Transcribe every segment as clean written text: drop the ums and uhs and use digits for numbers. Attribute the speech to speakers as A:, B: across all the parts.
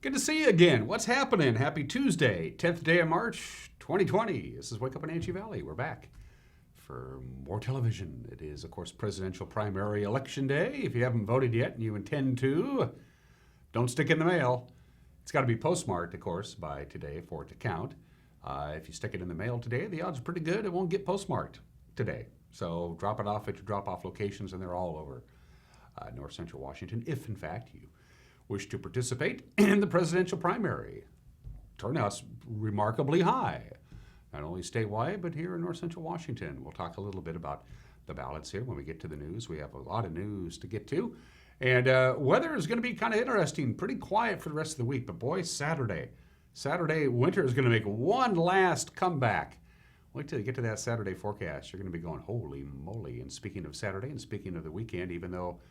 A: Good to see you again. What's happening? Happy Tuesday, 10th day of March, 2020. This is Wake Up Wenatchee Valley. We're back for more television. It is, of course, presidential primary election day. If you haven't voted yet and you intend to, don't stick it in the mail. It's got to be postmarked, of course, by today for it to count. If you stick it in the mail today, the odds are pretty good it won't get postmarked today. So drop it off at your drop-off locations, and they're all over north central Washington, if, in fact, you wish to participate in the presidential primary. Turnout's remarkably high, not only statewide, but here in north central Washington. We'll talk a little bit about the ballots here when we get to the news. We have a lot of news to get to. And weather is going to be kind of interesting, pretty quiet for the rest of the week. But boy, Saturday, winter is going to make one last comeback. Wait till you get to that Saturday forecast. You're going to be going, holy moly. And speaking of Saturday and speaking of the weekend, even though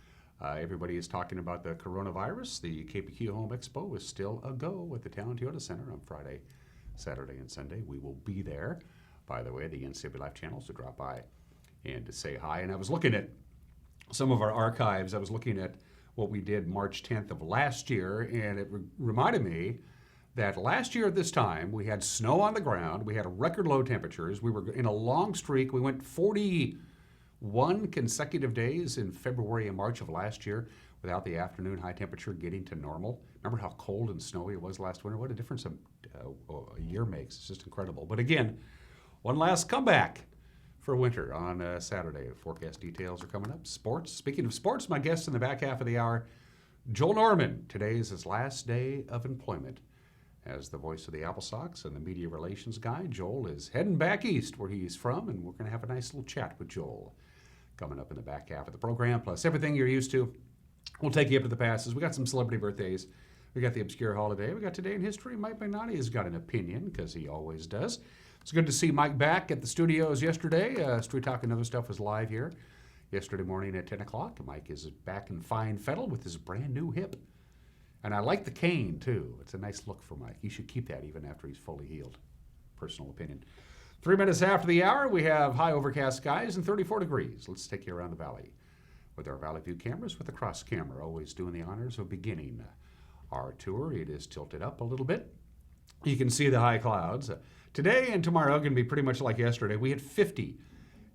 A: everybody is talking about the coronavirus, the KPQ Home Expo is still a go at the Town Toyota Center on Friday, Saturday, and Sunday. We will be there. By the way, the NCW Life channels to drop by and to say hi. And I was looking at some of our archives. I was looking at what we did March 10th of last year, and it reminded me that last year at this time, we had snow on the ground. We had record low temperatures. We were in a long streak. We went 41 consecutive days in February and March of last year without the afternoon high temperature getting to normal. Remember how cold and snowy it was last winter? What a difference a year makes. It's just incredible. But again, one last comeback for winter on Saturday. Forecast details are coming up. Sports. Speaking of sports, my guest in the back half of the hour, Joel Norman. Today is his last day of employment as the voice of the AppleSox and the media relations guy. Joel is heading back east where he's from, and we're going to have a nice little chat with Joel coming up in the back half of the program, plus everything you're used to. We'll take you up to the passes. We got some celebrity birthdays. We got the obscure holiday. We got Today in History. Mike Magnani has got an opinion, because he always does. It's good to see Mike back at the studios yesterday. Street Talk and Other Stuff was live here yesterday morning at 10 o'clock. Mike is back in fine fettle with his brand new hip. And I like the cane, too. It's a nice look for Mike. He should keep that even after he's fully healed. Personal opinion. 3 minutes after the hour, we have high overcast skies and 34 degrees. Let's take you around the valley with our Valley View cameras with the cross camera, always doing the honors of beginning our tour. It is tilted up a little bit. You can see the high clouds. Today and tomorrow are going to be pretty much like yesterday. We had 50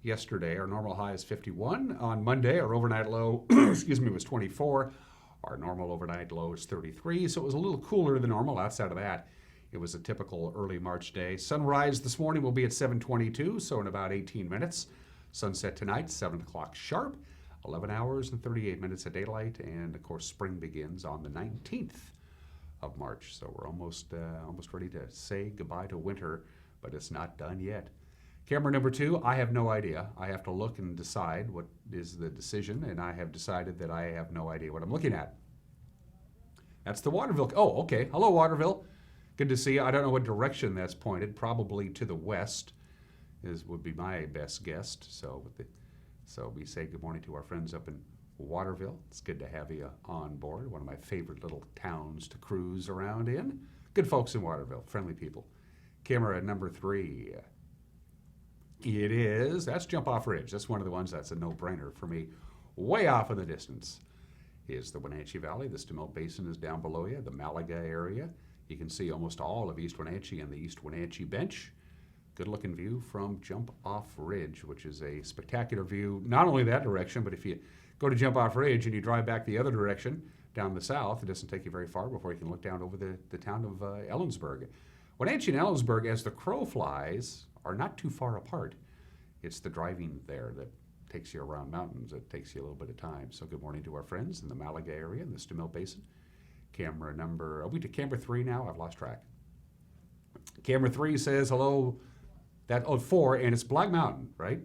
A: yesterday. Our normal high is 51. On Monday, our overnight low was 24. Our normal overnight low is 33, so it was a little cooler than normal. Outside of that, it was a typical early March day. Sunrise this morning will be at 7:22, so in about 18 minutes. Sunset tonight, 7 o'clock sharp, 11 hours and 38 minutes of daylight, and of course spring begins on the 19th of March. So we're almost ready to say goodbye to winter, but it's not done yet. Camera number 2, I have no idea. I have to look and decide what is the decision, and I have decided that I have no idea what I'm looking at. That's the Waterville. Oh, okay. Hello, Waterville. Good to see you. I don't know what direction that's pointed. Probably to the west would be my best guess. So we say good morning to our friends up in Waterville. It's good to have you on board. One of my favorite little towns to cruise around in. Good folks in Waterville. Friendly people. Camera number 3. It is. That's Jump Off Ridge. That's one of the ones that's a no-brainer for me. Way off in the distance is the Wenatchee Valley. The Stemelt Basin is down below you, the Malaga area. You can see almost all of East Wenatchee and the East Wenatchee Bench. Good-looking view from Jump Off Ridge, which is a spectacular view, not only that direction, but if you go to Jump Off Ridge and you drive back the other direction, down the south, it doesn't take you very far before you can look down over the town of Ellensburg. Wenatchee and Ellensburg, as the crow flies, are not too far apart. It's the driving there that takes you around mountains. It takes you a little bit of time. So good morning to our friends in the Malaga area, in the Stemelt Basin. Camera number, are we to camera 3 now? I've lost track. Camera 3 says hello. 4, and it's Black Mountain, right?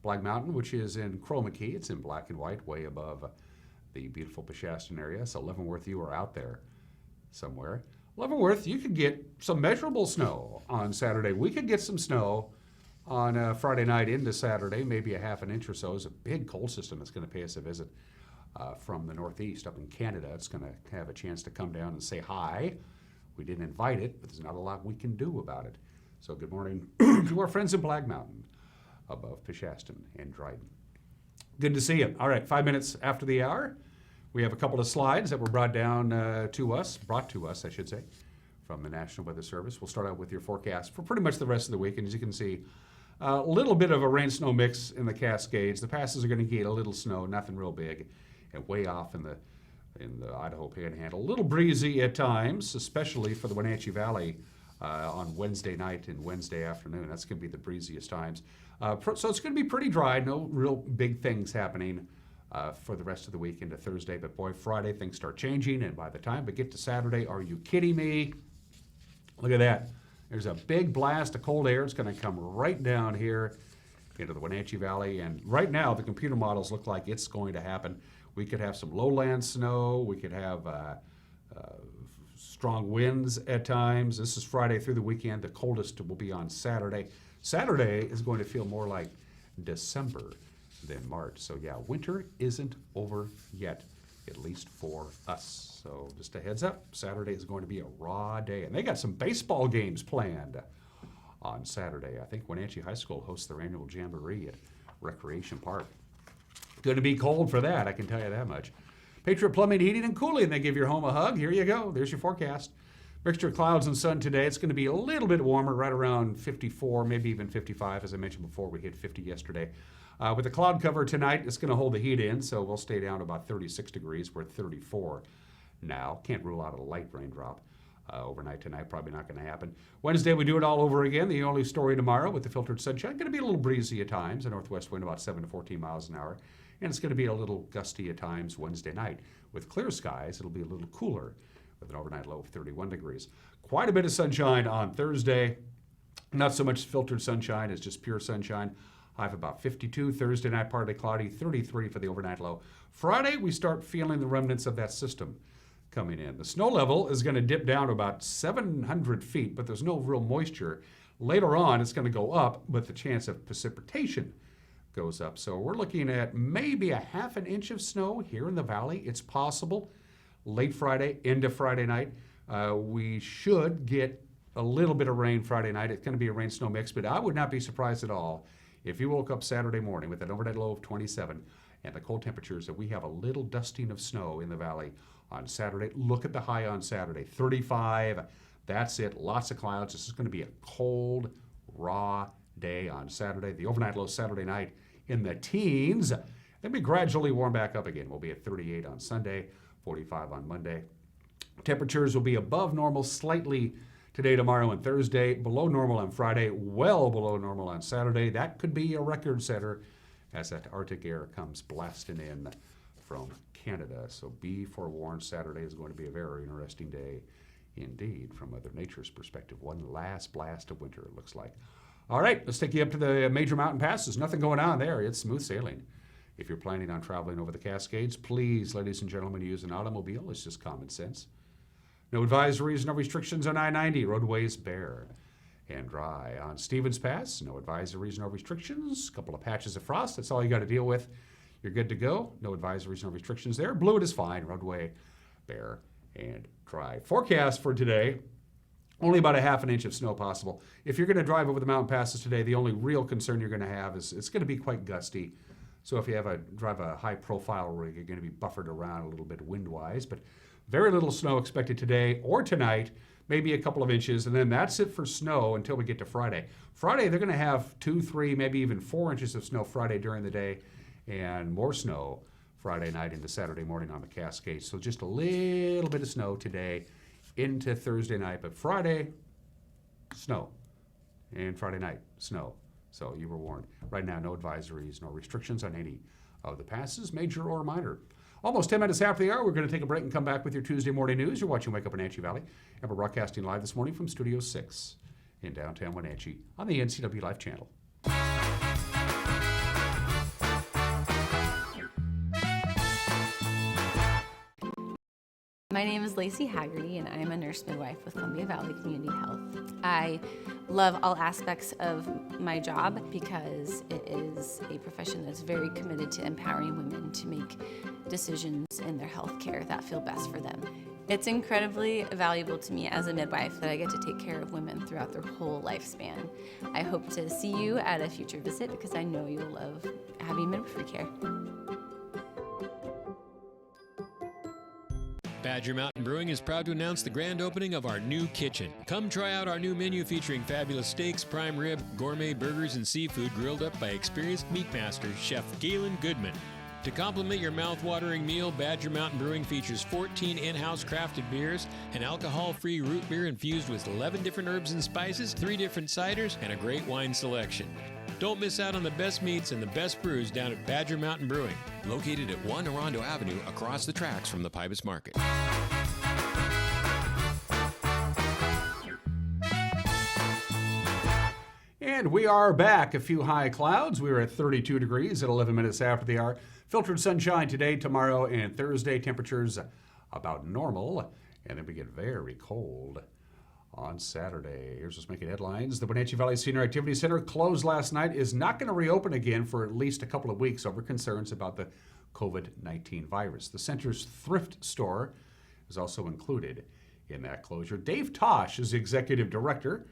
A: Black Mountain, which is in Chroma Key. It's in black and white, way above the beautiful Peshastin area. So Leavenworth, you are out there somewhere. Leavenworth, you could get some measurable snow on Saturday. We could get some snow on Friday night into Saturday, maybe a half an inch or so. It's a big cold system that's going to pay us a visit from the northeast up in Canada. It's going to have a chance to come down and say hi. We didn't invite it, but there's not a lot we can do about it. So good morning to our friends in Black Mountain above Peshastin and Dryden. Good to see you. All right, 5 minutes after the hour. We have a couple of slides that were brought to us, I should say, from the National Weather Service. We'll start out with your forecast for pretty much the rest of the week. And as you can see, a little bit of a rain-snow mix in the Cascades. The passes are going to get a little snow, nothing real big, and way off in the Idaho Panhandle. A little breezy at times, especially for the Wenatchee Valley on Wednesday night and Wednesday afternoon. That's going to be the breeziest times. So it's going to be pretty dry. No real big things happening for the rest of the week into Thursday. But boy, Friday things start changing, and by the time we get to Saturday, are you kidding me? Look at that. There's a big blast of cold air. It's going to come right down here into the Wenatchee Valley. And right now, the computer models look like it's going to happen. We could have some lowland snow. We could have strong winds at times. This is Friday through the weekend. The coldest will be on Saturday. Saturday is going to feel more like December than March. So yeah, winter isn't over yet, at least for us. So just a heads up, Saturday is going to be a raw day. And they got some baseball games planned on Saturday. I think Wenatchee High School hosts their annual jamboree at Recreation Park. Going to be cold for that, I can tell you that much. Patriot Plumbing, Heating, and Cooling, they give your home a hug. Here you go. There's your forecast. Mixture of clouds and sun today. It's going to be a little bit warmer, right around 54, maybe even 55. As I mentioned before, we hit 50 yesterday. With the cloud cover tonight, it's going to hold the heat in, so we'll stay down to about 36 degrees. We're at 34 now. Can't rule out a light raindrop overnight tonight. Probably not going to happen. Wednesday, we do it all over again. The only story tomorrow with the filtered sunshine. Going to be a little breezy at times. A northwest wind about 7 to 14 miles an hour. And it's going to be a little gusty at times Wednesday night. With clear skies, it'll be a little cooler with an overnight low of 31 degrees. Quite a bit of sunshine on Thursday. Not so much filtered sunshine as just pure sunshine. High of about 52. Thursday night, partly cloudy, 33 for the overnight low. Friday, we start feeling the remnants of that system coming in. The snow level is going to dip down to about 700 feet, but there's no real moisture. Later on, it's going to go up, but the chance of precipitation goes up. So we're looking at maybe a half an inch of snow here in the valley. It's possible. Late Friday into Friday night. We should get a little bit of rain Friday night. It's going to be a rain-snow mix, but I would not be surprised at all if you woke up Saturday morning with an overnight low of 27 and the cold temperatures that we have a little dusting of snow in the valley on Saturday. Look at the high on Saturday, 35. That's it. Lots of clouds. This is going to be a cold, raw day on Saturday. The overnight low Saturday night in the teens. Then we gradually warm back up again. We'll be at 38 on Sunday, 45 on Monday. Temperatures will be above normal slightly today, tomorrow, and Thursday. Below normal on Friday, well below normal on Saturday. That could be a record setter as that Arctic air comes blasting in from Canada. So be forewarned, Saturday is going to be a very interesting day indeed from Mother Nature's perspective. One last blast of winter, it looks like. All right, let's take you up to the major mountain passes. Nothing going on there. It's smooth sailing. If you're planning on traveling over the Cascades, please, ladies and gentlemen, use an automobile. It's just common sense. No advisories, no restrictions on I-90. Roadways bare and dry. On Stevens Pass, no advisories, no restrictions. A couple of patches of frost. That's all you got to deal with. You're good to go. No advisories, no restrictions there. Blewett is fine. Roadway bare and dry. Forecast for today, only about a half an inch of snow possible. If you're going to drive over the mountain passes today, the only real concern you're going to have is it's going to be quite gusty. So if you drive a high-profile rig, you're going to be buffered around a little bit wind-wise. But very little snow expected today or tonight, maybe a couple of inches, and then that's it for snow until we get to Friday. Friday, they're going to have 2, 3, maybe even 4 inches of snow Friday during the day, and more snow Friday night into Saturday morning on the Cascades. So just a little bit of snow today into Thursday night, but Friday, snow, and Friday night, snow. So you were warned. Right now, no advisories, no restrictions on any of the passes, major or minor. Almost 10 minutes after the hour, we're going to take a break and come back with your Tuesday morning news. You're watching Wake Up Wenatchee Valley, and we're broadcasting live this morning from Studio 6 in downtown Wenatchee on the NCW Live channel.
B: My name is Lacey Haggerty, and I'm a nurse midwife with Columbia Valley Community Health. I love all aspects of my job because it is a profession that's very committed to empowering women to make decisions in their health care that feel best for them. It's incredibly valuable to me as a midwife that I get to take care of women throughout their whole lifespan. I hope to see you at a future visit because I know you'll love having midwifery care.
C: Badger Mountain Brewing is proud to announce the grand opening of our new kitchen. Come try out our new menu featuring fabulous steaks, prime rib, gourmet burgers, and seafood grilled up by experienced meat master Chef Galen Goodman. To complement your mouth-watering meal, Badger Mountain Brewing features 14 in-house crafted beers, an alcohol-free root beer infused with 11 different herbs and spices, 3 different ciders, and a great wine selection. Don't miss out on the best meats and the best brews down at Badger Mountain Brewing, located at 1 Orondo Avenue across the tracks from the Pybus Market.
A: And we are back. A few high clouds. We were at 32 degrees at 11 minutes after the hour. Filtered sunshine today, tomorrow, and Thursday. Temperatures about normal. And then we get very cold on Saturday. Here's what's making headlines. The Wenatchee Valley Senior Activity Center closed last night, is not going to reopen again for at least a couple of weeks over concerns about the COVID-19 virus. The center's thrift store is also included in that closure. Dave Tosh is the executive director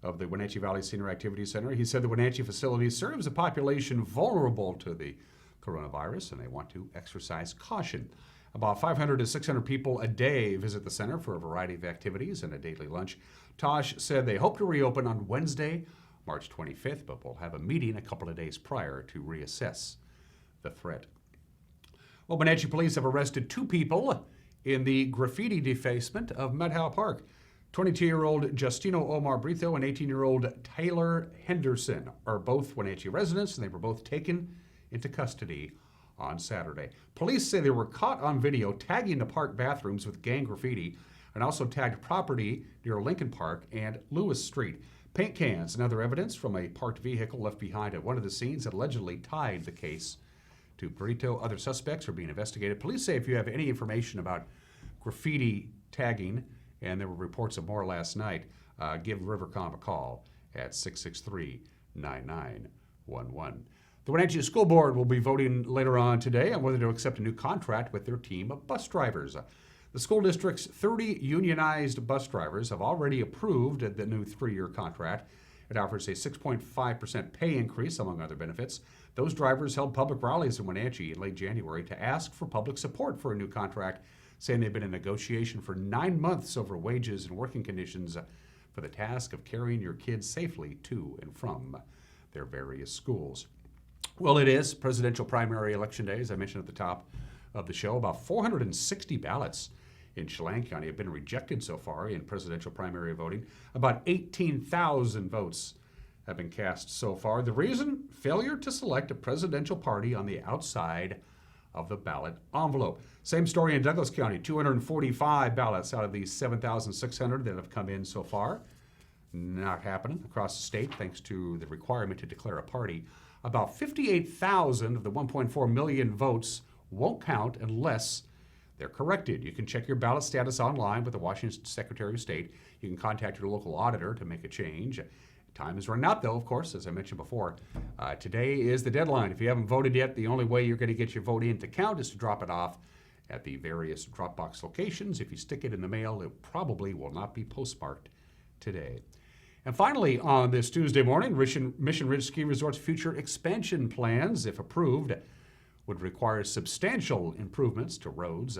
A: of the Wenatchee Valley Senior Activity Center. He said the Wenatchee facility serves a population vulnerable to the coronavirus, and they want to exercise caution. About 500 to 600 people a day visit the center for a variety of activities and a daily lunch. Tosh said they hope to reopen on Wednesday, March 25th, but will have a meeting a couple of days prior to reassess the threat. Well, Wenatchee police have arrested 2 people in the graffiti defacement of Medhow Park. 22-year-old Justino Omar Brito and 18-year-old Taylor Henderson are both Wenatchee residents, and they were both taken into custody on Saturday. Police say they were caught on video tagging the park bathrooms with gang graffiti and also tagged property near Lincoln Park and Lewis Street. Paint cans and other evidence from a parked vehicle left behind at one of the scenes that allegedly tied the case to Brito. Other suspects are being investigated. Police say if you have any information about graffiti tagging, and there were reports of more last night, give Rivercom a call at 663-9911. The Wenatchee School Board will be voting later on today on whether to accept a new contract with their team of bus drivers. The school district's 30 unionized bus drivers have already approved the new 3-year contract. It offers a 6.5% pay increase, among other benefits. Those drivers held public rallies in Wenatchee in late January to ask for public support for a new contract, saying they've been in negotiation for 9 months over wages and working conditions for the task of carrying your kids safely to and from their various schools. Well, it is presidential primary election day, as I mentioned at the top of the show. About 460 ballots in Chelan County have been rejected so far in presidential primary voting. About 18,000 votes have been cast so far. The reason? Failure to select a presidential party on the outside of the ballot envelope. Same story in Douglas County. 245 ballots out of the 7,600 that have come in so far. Not happening across the state thanks to the requirement to declare a party. About 58,000 of the 1.4 million votes won't count unless they're corrected. You can check your ballot status online with the Washington Secretary of State. You can contact your local auditor to make a change. Time is running out, though, of course, as I mentioned before. Today is the deadline. If you haven't voted yet, the only way you're going to get your vote in to count is to drop it off at the various drop box locations. If you stick it in the mail, it probably will not be postmarked today. And finally, on this Tuesday morning, Mission Ridge Ski Resort's future expansion plans, if approved, would require substantial improvements to roads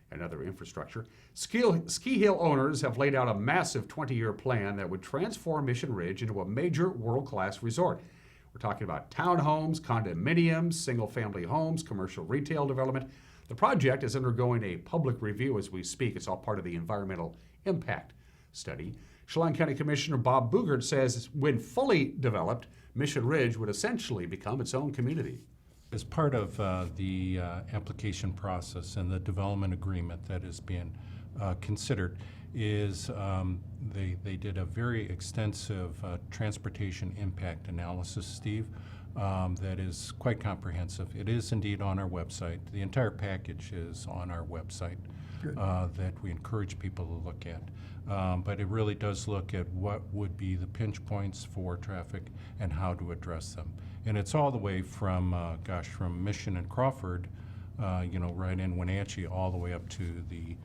A: and other infrastructure. Ski Hill owners have laid out a massive 20-year plan that would transform Mission Ridge into a major world-class resort. We're talking about townhomes, condominiums, single-family homes, commercial retail development. The project is undergoing a public review as we speak. It's all part of the environmental impact study. Chelan County Commissioner Bob Boogert says when fully developed, Mission Ridge would essentially become its own community.
D: As part of the application process and the development agreement that is being considered is they did a very extensive transportation impact analysis, Steve, that is quite comprehensive. It is indeed on our website. The entire package is on our website that we encourage people to look at. But it really does look at what would be the pinch points for traffic and how to address them. And it's all the way from, from Mission and Crawford, right in Wenatchee, all the way up to the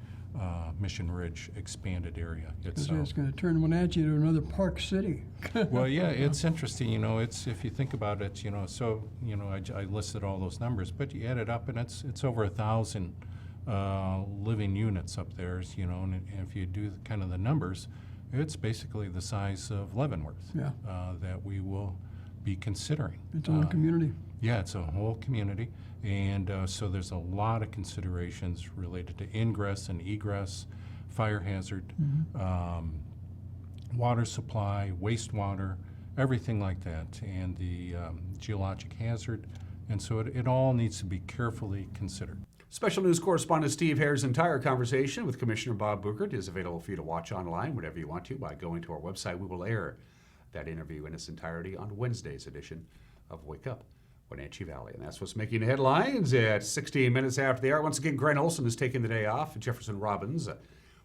D: Mission Ridge expanded area.
E: It's going to turn Wenatchee into another park city.
D: Well, yeah, it's interesting. It's if you think about it, I listed all those numbers, but you add it up, and it's over 1,000 living units up there, and if you do kind of the numbers, it's basically the size of Leavenworth
E: Yeah.
D: that we will be considering.
E: It's our community.
D: Yeah, it's a whole community, and so there's a lot of considerations related to ingress and egress, fire hazard, water supply, wastewater, everything like that, and the geologic hazard, and so it all needs to be carefully considered.
A: Special news correspondent Steve Hare's entire conversation with Commissioner Bob Buchert is available for you to watch online whenever you want to by going to our website. We will air that interview in its entirety on Wednesday's edition of Wake Up Wenatchee Valley. And that's what's making the headlines at 16 minutes after the hour. Once again, Grant Olson is taking the day off. Jefferson Robbins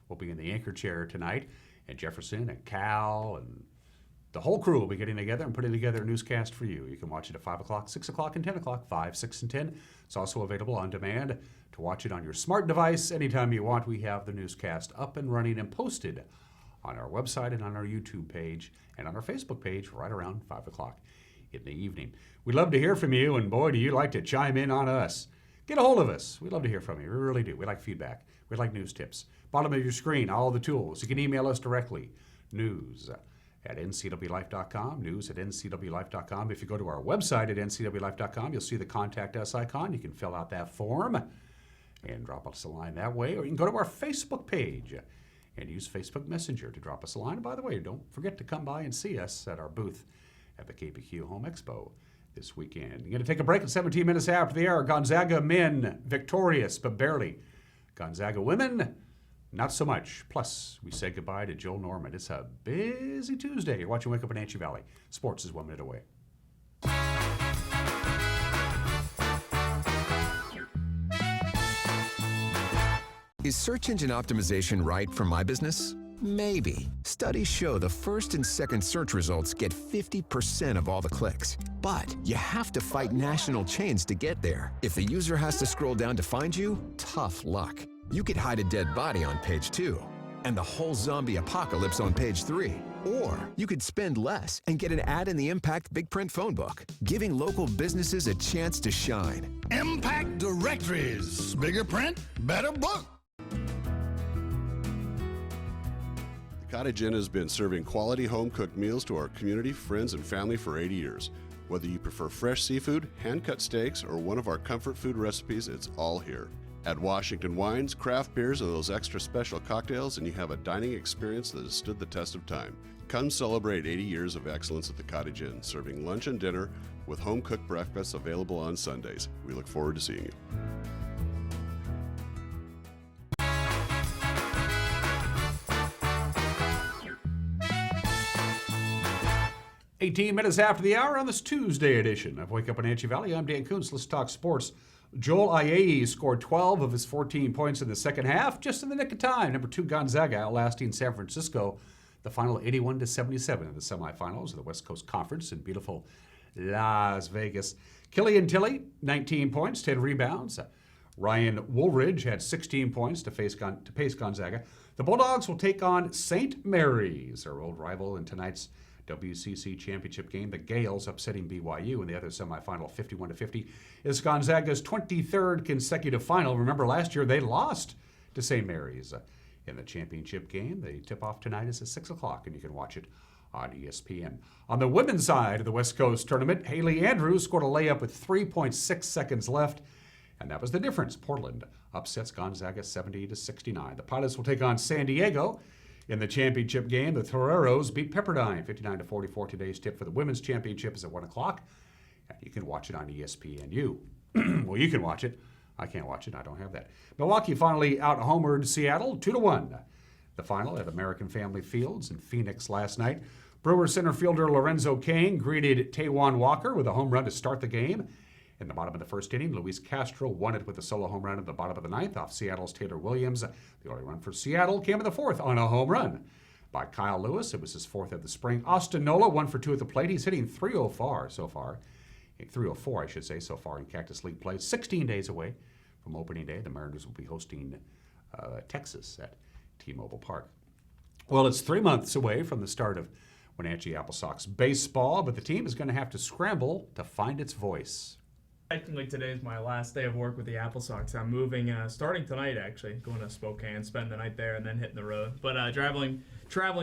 A: will be in the anchor chair tonight. And Jefferson and Cal and the whole crew will be getting together and putting together a newscast for you. You can watch it at 5 o'clock, 6 o'clock, and 10 o'clock, 5, 6, and 10. It's also available on demand to watch it on your smart device anytime you want. We have the newscast up and running and posted on our website and on our YouTube page and on our Facebook page right around 5 o'clock in the evening. We'd love to hear from you, and boy, do you like to chime in on us. Get a hold of us. We'd love to hear from you. We really do. We like feedback. We like news tips. Bottom of your screen, all the tools. You can email us directly. news@ncwlife.com, news@ncwlife.com. If you go to our website at ncwlife.com, you'll see the Contact Us icon. You can fill out that form and drop us a line that way. Or you can go to our Facebook page and use Facebook Messenger to drop us a line. And by the way, don't forget to come by and see us at our booth at the KPQ Home Expo this weekend. You're going to take a break at 17 minutes after the hour. Gonzaga men victorious, but barely. Gonzaga women, not so much. Plus, we say goodbye to Joel Norman. It's a busy Tuesday. You're watching Wake Up Wenatchee Valley. Sports is 1 minute away.
F: Is search engine optimization right for my business? Maybe. Studies show the first and second search results get 50% of all the clicks. But you have to fight national chains to get there. If the user has to scroll down to find you, tough luck. You could hide a dead body on page 2 and the whole zombie apocalypse on page 3. Or you could spend less and get an ad in the Impact Big Print phone book, giving local businesses a chance to shine.
G: Impact Directories. Bigger print, better book.
H: The Cottage Inn has been serving quality home-cooked meals to our community, friends, and family for 80 years. Whether you prefer fresh seafood, hand-cut steaks, or one of our comfort food recipes, it's all here. Add Washington wines, craft beers, and those extra special cocktails, and you have a dining experience that has stood the test of time. Come celebrate 80 years of excellence at the Cottage Inn, serving lunch and dinner with home-cooked breakfasts available on Sundays. We look forward to seeing you.
A: 18 minutes after the hour on this Tuesday edition of Wake Up Wenatchee Valley. I'm Dan Kuntz. Let's talk sports. Joel Ayayi scored 12 of his 14 points in the second half, just in the nick of time. Number 2 Gonzaga outlasting San Francisco, the final 81-77 in the semifinals of the West Coast Conference in beautiful Las Vegas. Killian Tilly, 19 points, 10 rebounds. Ryan Woolridge had 16 points to pace Gonzaga. The Bulldogs will take on St. Mary's, their old rival in tonight's WCC championship game. The Gales upsetting BYU in the other semifinal 51-50 is Gonzaga's 23rd consecutive final. Remember last year they lost to St. Mary's in the championship game. The tip-off tonight is at 6 o'clock and you can watch it on ESPN. On the women's side of the West Coast tournament, Haley Andrews scored a layup with 3.6 seconds left, and that was the difference. Portland upsets Gonzaga 70-69. The Pilots will take on San Diego in the championship game. The Toreros beat Pepperdine 59-44. Today's tip for the women's championship is at 1 o'clock. And you can watch it on ESPNU. Well, you can watch it. I can't watch it. I don't have that. Milwaukee finally out-homered Seattle 2-1. The final at American Family Fields in Phoenix last night. Brewers center fielder Lorenzo Cain greeted Taijuan Walker with a home run to start the game. In the bottom of the first inning, Luis Castro won it with a solo home run at the bottom of the ninth off Seattle's Taylor Williams. The only run for Seattle came in the fourth on a home run by Kyle Lewis. It was his fourth of the spring. Austin Nola 1 for 2 at the plate. He's hitting 304 so far. 304, I should say, so far in Cactus League play. 16 days away from opening day. The Mariners will be hosting Texas at T-Mobile Park. Well, it's 3 months away from the start of Wenatchee AppleSox baseball, but the team is going to have to scramble to find its voice.
I: Technically, today is my last day of work with the AppleSox. I'm moving, starting tonight actually, going to Spokane, spend the night there, and then hitting the road. But traveling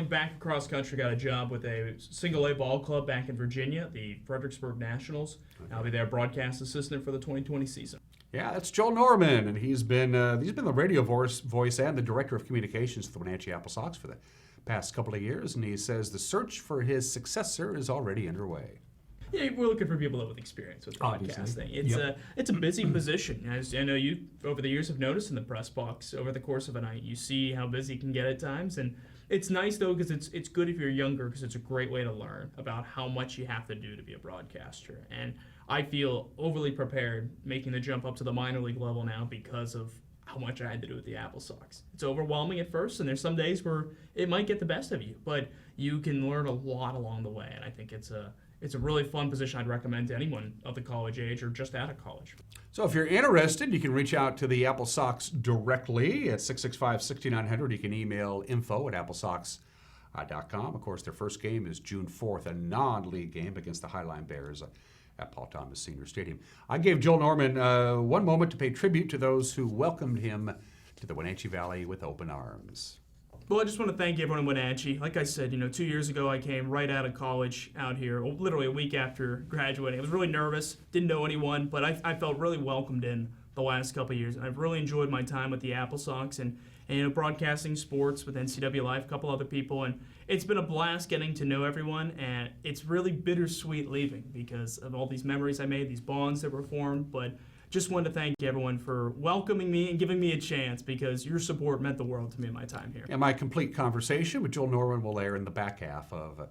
I: back across country, got a job with a single A ball club back in Virginia, the Fredericksburg Nationals. Okay. I'll be their broadcast assistant for the 2020 season.
A: Yeah, that's Joel Norman, and he's been the radio voice and the director of communications for the Wenatchee AppleSox for the past couple of years, and he says the search for his successor is already underway.
I: Yeah, we're looking for people with experience with broadcasting. It's a busy position. As I know you over the years have noticed in the press box over the course of a night, you see how busy it can get at times, and it's nice though because it's good if you're younger because it's a great way to learn about how much you have to do to be a broadcaster. And I feel overly prepared making the jump up to the minor league level now because of how much I had to do with the AppleSox. It's overwhelming at first, and there's some days where it might get the best of you, but you can learn a lot along the way, and I think it's a really fun position I'd recommend to anyone of the college age or just out of college.
A: So if you're interested, you can reach out to the AppleSox directly at 665-6900. You can email info@applesox.com. Of course, their first game is June 4th, a non-league game against the Highline Bears at Paul Thomas Senior Stadium. I gave Joel Norman one moment to pay tribute to those who welcomed him to the Wenatchee Valley with open arms.
I: Well, I just want to thank everyone in Wenatchee. Like I said, 2 years ago I came right out of college out here, literally a week after graduating. I was really nervous, didn't know anyone, but I felt really welcomed in the last couple of years. I've really enjoyed my time with the AppleSox and broadcasting sports with NCW Life, a couple other people, and it's been a blast getting to know everyone, and it's really bittersweet leaving because of all these memories I made, these bonds that were formed, but just wanted to thank everyone for welcoming me and giving me a chance because your support meant the world to me in my time here.
A: And my complete conversation with Joel Norman will air in the back half of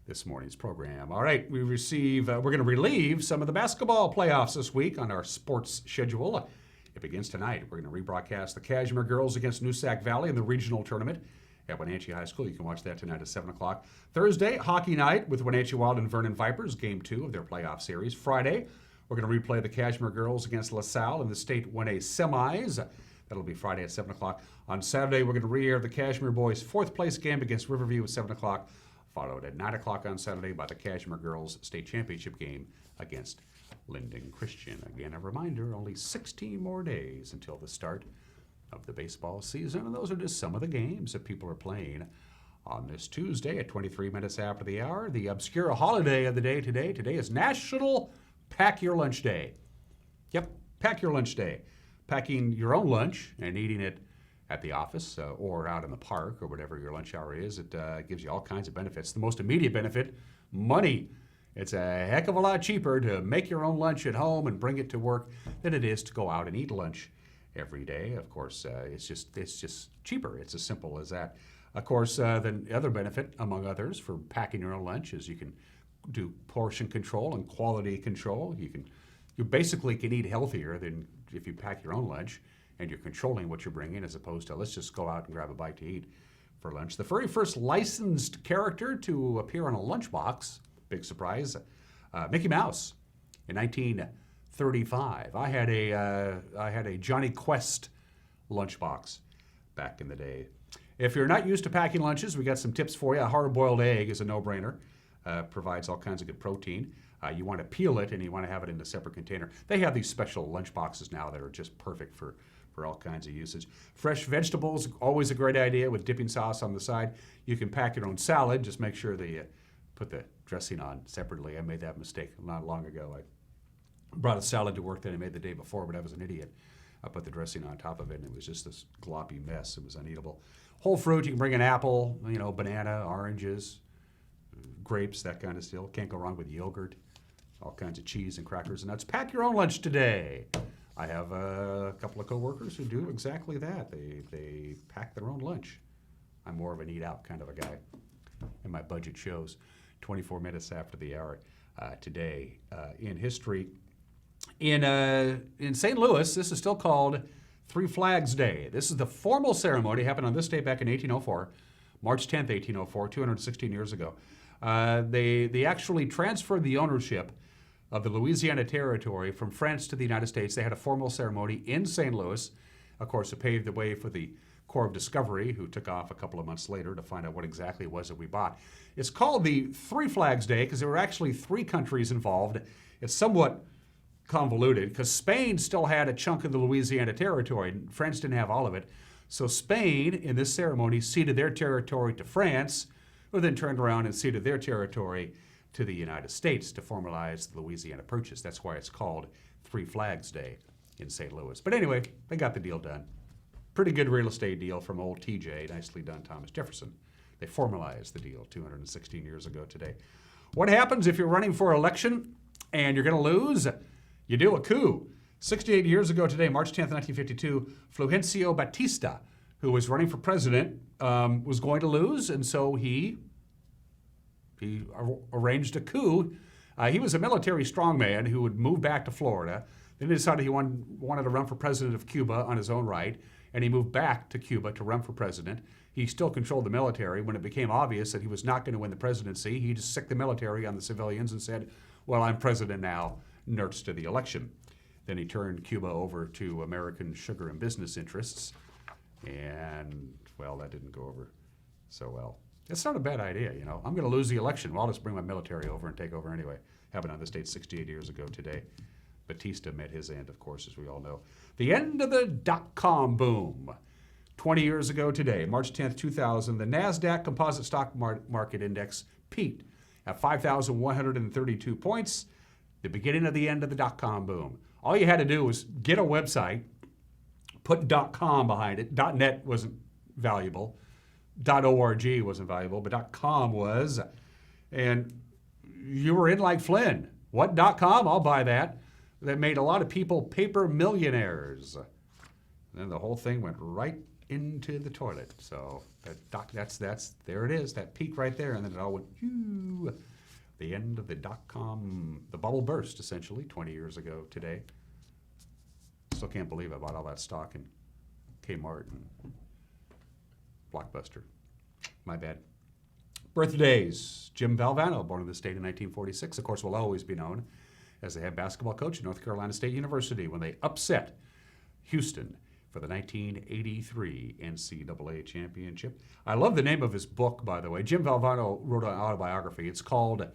A: this morning's program. All right, we're going to relieve some of the basketball playoffs this week on our sports schedule. It begins tonight. We're going to rebroadcast the Cashmere girls against Noosac Valley in the regional tournament at Wenatchee High School. You can watch that tonight at 7 o'clock. Thursday, hockey night with Wenatchee Wild and Vernon Vipers, Game 2 of their playoff series. Friday, we're going to replay the Cashmere girls against LaSalle in the State 1A semis. That'll be Friday at 7 o'clock. On Saturday, we're going to re-air the Cashmere boys' fourth place game against Riverview at 7 o'clock, followed at 9 o'clock on Saturday by the Cashmere girls' state championship game against Linden Christian. Again, a reminder, only 16 more days until the start of the baseball season, and those are just some of the games that people are playing on this Tuesday at 23 minutes after the hour. The obscure holiday of the day today. Today is National Pack Your Lunch Day. Yep, Pack Your Lunch Day. Packing your own lunch and eating it at the office or out in the park or whatever your lunch hour is, it gives you all kinds of benefits. The most immediate benefit, money. It's a heck of a lot cheaper to make your own lunch at home and bring it to work than it is to go out and eat lunch every day. Of course, it's just cheaper. It's as simple as that. Of course, the other benefit, among others, for packing your own lunch is you can do portion control and quality control. You basically can eat healthier than if you pack your own lunch and you're controlling what you're bringing as opposed to let's just go out and grab a bite to eat for lunch. The very first licensed character to appear on a lunchbox, big surprise, Mickey Mouse in 1935. I had a Johnny Quest lunchbox back in the day. If you're not used to packing lunches, we got some tips for you. A hard-boiled egg is a no-brainer. Provides all kinds of good protein. You want to peel it and you want to have it in a separate container. They have these special lunch boxes now that are just perfect for all kinds of usage. Fresh vegetables, always a great idea with dipping sauce on the side. You can pack your own salad. Just make sure that you put the dressing on separately. I made that mistake not long ago. I brought a salad to work that I made the day before, but I was an idiot. I put the dressing on top of it, and it was just this gloppy mess. It was uneatable. Whole fruit, you can bring an apple, banana, oranges, grapes, that kind of stuff. Can't go wrong with yogurt, all kinds of cheese and crackers and nuts. Pack your own lunch today. I have a couple of coworkers who do exactly that. They pack their own lunch. I'm more of an eat-out kind of a guy, and my budget shows. 24 minutes after the hour today in history. In St. Louis, this is still called Three Flags Day. This is the formal ceremony. Happened on this day back in 1804, March 10th, 1804, 216 years ago. They actually transferred the ownership of the Louisiana Territory from France to the United States. They had a formal ceremony in St. Louis. Of course, it paved the way for the Corps of Discovery, who took off a couple of months later to find out what exactly it was that we bought. It's called the Three Flags Day because there were actually three countries involved. It's somewhat convoluted because Spain still had a chunk of the Louisiana territory. France didn't have all of it. So Spain, in this ceremony, ceded their territory to France, who then turned around and ceded their territory to the United States to formalize the Louisiana Purchase. That's why it's called Three Flags Day in St. Louis. But anyway, they got the deal done. Pretty good real estate deal from old TJ, nicely done, Thomas Jefferson. They formalized the deal 216 years ago today. What happens if you're running for election and you're going to lose? You do a coup. 68 years ago today, March 10th, 1952, Fulgencio Batista, who was running for president, was going to lose, and so he arranged a coup. He was a military strongman who would move back to Florida. Then he decided he wanted to run for president of Cuba on his own right, and he moved back to Cuba to run for president. He still controlled the military. When it became obvious that he was not going to win the presidency, he just sicked the military on the civilians and said, well, I'm president now, nursed to the election. Then he turned Cuba over to American sugar and business interests, and, well, that didn't go over so well. It's not a bad idea, you know. I'm going to lose the election. Well, I'll just bring my military over and take over anyway. Happened on this date 68 years ago today. Batista met his end, of course, as we all know. The end of the dot-com boom. 20 years ago today, March 10th, 2000, the NASDAQ Composite Stock Market Index peaked at 5,132 points, the beginning of the end of the dot-com boom. All you had to do was get a website, put .com behind it. .net wasn't valuable. .org wasn't valuable, but .com was. And you were in like Flynn. What .com? I'll buy that. That made a lot of people paper millionaires. And then the whole thing went right into the toilet. So that's there it is, that peak right there, and then it all went phew. The end of the .com, the bubble burst essentially 20 years ago today. Still can't believe I bought all that stock in Kmart and Blockbuster. My bad. Birthdays. Jim Valvano, born in the state in 1946, of course, will always be known as the head basketball coach at North Carolina State University when they upset Houston for the 1983 NCAA championship. I love the name of his book, by the way. Jim Valvano wrote an autobiography. It's called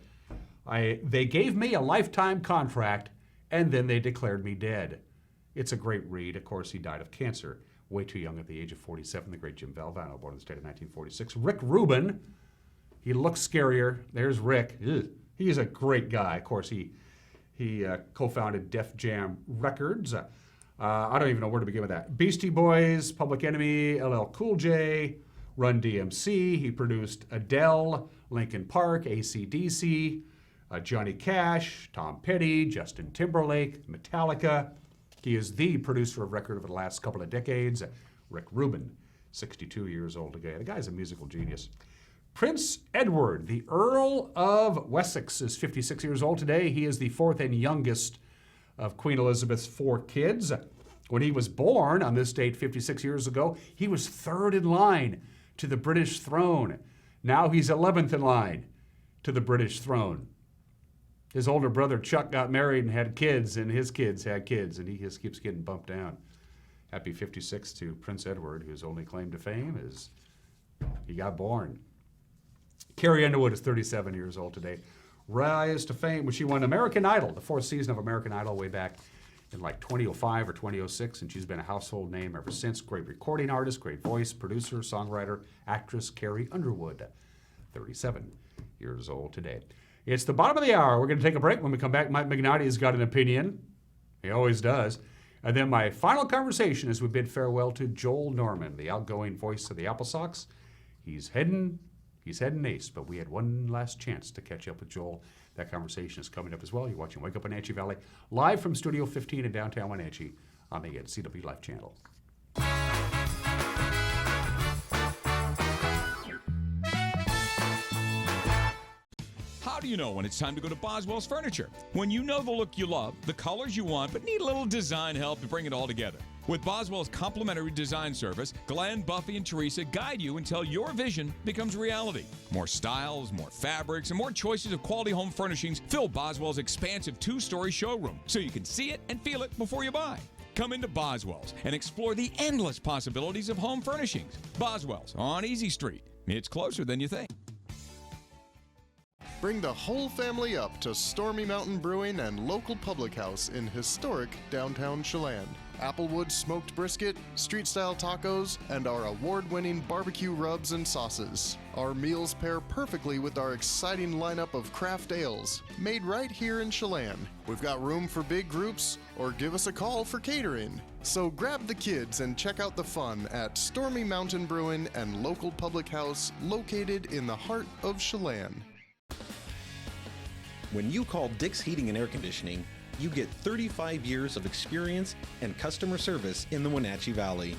A: They Gave Me a Lifetime Contract and Then They Declared Me Dead. It's a great read. Of course, he died of cancer way too young at the age of 47, the great Jim Valvano, born in the state of 1946. Rick Rubin, he looks scarier. There's Rick. Ugh. He's a great guy. Of course, he co-founded Def Jam Records. I don't even know where to begin with that. Beastie Boys, Public Enemy, LL Cool J, Run DMC. He produced Adele, Linkin Park, AC/DC, Johnny Cash, Tom Petty, Justin Timberlake, Metallica. He is the producer of record over the last couple of decades. Rick Rubin, 62 years old today. The guy's a musical genius. Prince Edward, the Earl of Wessex, is 56 years old today. He is the fourth and youngest of Queen Elizabeth's 4 kids. When he was born on this date 56 years ago, he was third in line to the British throne. Now he's 11th in line to the British throne. His older brother Chuck got married and had kids, and his kids had kids, and he just keeps getting bumped down. Happy 56 to Prince Edward, whose only claim to fame is he got born. Carrie Underwood is 37 years old today. Rise to fame when she won American Idol, the 4th season of American Idol way back in like 2005 or 2006, and she's been a household name ever since. Great recording artist, great voice, producer, songwriter, actress Carrie Underwood, 37 years old today. It's the bottom of the hour. We're going to take a break. When we come back, Mike Magnotti has got an opinion. He always does. And then my final conversation as we bid farewell to Joel Norman, the outgoing voice of the AppleSox. He's heading ace, but we had one last chance to catch up with Joel. That conversation is coming up as well. You're watching Wake Up Wenatchee Valley, live from Studio 15 in downtown Wenatchee on the CW Life channel.
J: How do you know when it's time to go to Boswell's Furniture? When you know the look you love, the colors you want, but need a little design help to bring it all together. With Boswell's complimentary design service, Glenn, Buffy, and Teresa guide you until your vision becomes reality. More styles, more fabrics, and more choices of quality home furnishings fill Boswell's expansive 2-story showroom so you can see it and feel it before you buy. Come into Boswell's and explore the endless possibilities of home furnishings. Boswell's on Easy Street. It's closer than you think.
K: Bring the whole family up to Stormy Mountain Brewing and local public house in historic downtown Chelan. Applewood smoked brisket, street-style tacos, and our award-winning barbecue rubs and sauces. Our meals pair perfectly with our exciting lineup of craft ales, made right here in Chelan. We've got room for big groups, or give us a call for catering. So grab the kids and check out the fun at Stormy Mountain Brewing and local public house located in the heart of Chelan.
L: When you call Dick's Heating and Air Conditioning, you get 35 years of experience and customer service in the Wenatchee Valley.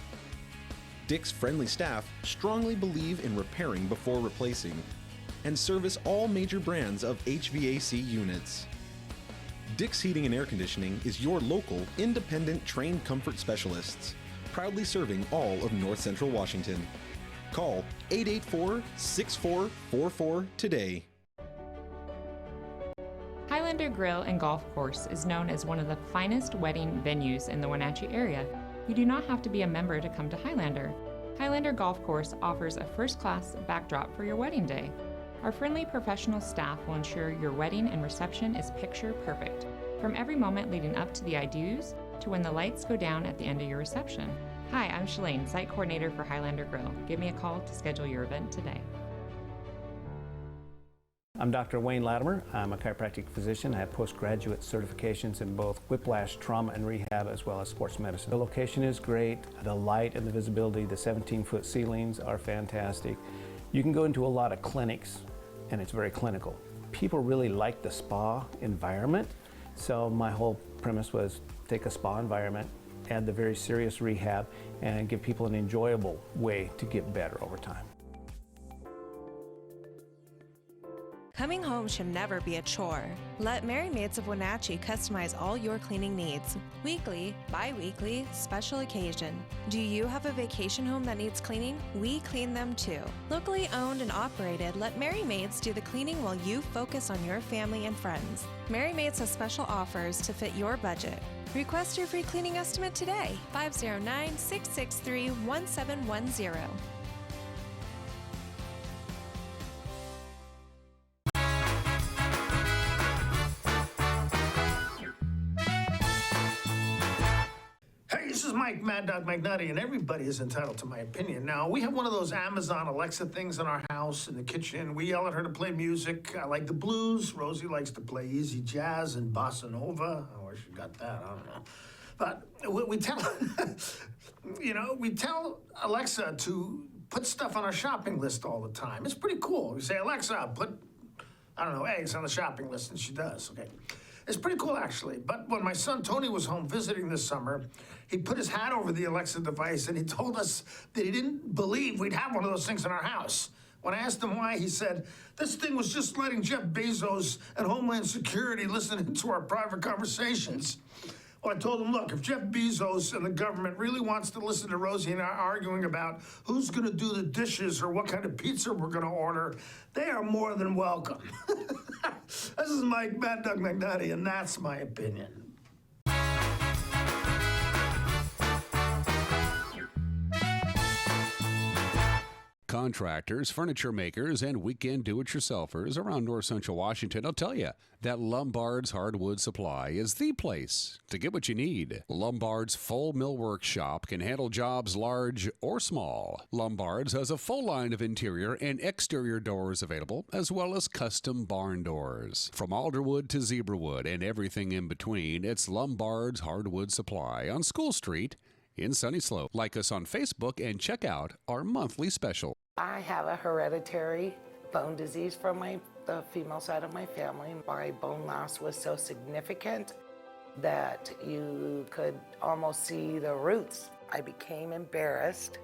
L: Dick's friendly staff strongly believe in repairing before replacing and service all major brands of HVAC units. Dick's Heating and Air Conditioning is your local, independent, trained comfort specialists, proudly serving all of North Central Washington. Call 884-6444 today.
M: Highlander Grill and Golf Course is known as one of the finest wedding venues in the Wenatchee area. You do not have to be a member to come to Highlander. Highlander Golf Course offers a first-class backdrop for your wedding day. Our friendly professional staff will ensure your wedding and reception is picture perfect, from every moment leading up to the I do's to when the lights go down at the end of your reception. Hi, I'm Shalane, site coordinator for Highlander Grill. Give me a call to schedule your event today.
N: I'm Dr. Wayne Latimer. I'm a chiropractic physician. I have postgraduate certifications in both whiplash, trauma and rehab, as well as sports medicine. The location is great. The light and the visibility, the 17-foot ceilings are fantastic. You can go into a lot of clinics, and it's very clinical. People really like the spa environment, so my whole premise was take a spa environment, add the very serious rehab, and give people an enjoyable way to get better over time.
O: Coming home should never be a chore. Let Merry Maids of Wenatchee customize all your cleaning needs. Weekly, bi-weekly, special occasion. Do you have a vacation home that needs cleaning? We clean them too. Locally owned and operated, let Merry Maids do the cleaning while you focus on your family and friends. Merry Maids has special offers to fit your budget. Request your free cleaning estimate today. 509-663-1710.
G: This is Mike Mad Dog McNutty, and everybody is entitled to my opinion. Now, we have one of those Amazon Alexa things in our house, in the kitchen. We yell at her to play music. I like the blues. Rosie likes to play easy jazz and bossa nova. Oh, where she got that, I don't know. But we tell, we tell Alexa to put stuff on our shopping list all the time. It's pretty cool. We say, Alexa, put, eggs on the shopping list, and she does, okay. It's pretty cool, actually. But when my son Tony was home visiting this summer, he put his hat over the Alexa device and he told us that he didn't believe we'd have one of those things in our house. When I asked him why, he said, this thing was just letting Jeff Bezos and Homeland Security listen into our private conversations. Well, I told him, look, if Jeff Bezos and the government really wants to listen to Rosie and I arguing about who's going to do the dishes or what kind of pizza we're going to order, they are more than welcome. This is Mike Mad Dog McNutty, and that's my opinion.
A: Contractors, furniture makers, and weekend do-it-yourselfers around North Central Washington will tell you that Lombard's Hardwood Supply is the place to get what you need. Lombard's full millwork shop can handle jobs large or small. Lombard's has a full line of interior and exterior doors available, as well as custom barn doors. From alderwood to zebrawood and everything in between, it's Lombard's Hardwood Supply on School Street in Sunny Slope. Like us on Facebook and check out our monthly special.
P: I have a hereditary bone disease from the female side of my family. My bone loss was so significant that you could almost see the roots. I became embarrassed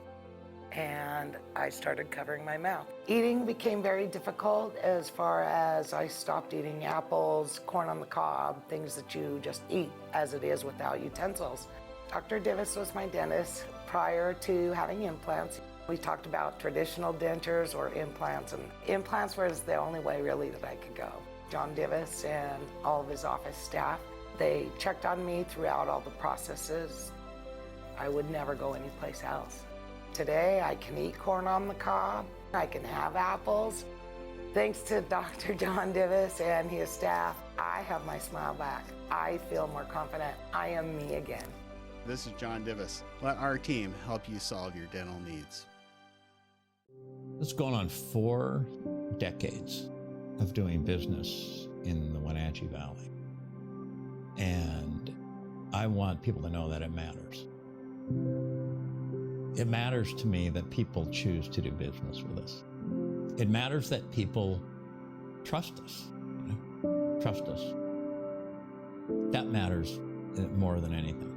P: and I started covering my mouth. Eating became very difficult as far as I stopped eating apples, corn on the cob, things that you just eat as it is without utensils. Dr. Divis was my dentist prior to having implants. We talked about traditional dentures or implants, and implants was the only way really that I could go. John Divis and all of his office staff, they checked on me throughout all the processes. I would never go anyplace else. Today I can eat corn on the cob, I can have apples, Thanks to Dr. John Divis and his staff, I have my smile back. I feel more confident. I am me again.
Q: This is John Divis. Let our team help you solve your dental needs.
R: It's gone on 4 decades of doing business in the Wenatchee Valley. And I want people to know that it matters. It matters to me that people choose to do business with us. It matters that people trust us, trust us. That matters more than anything.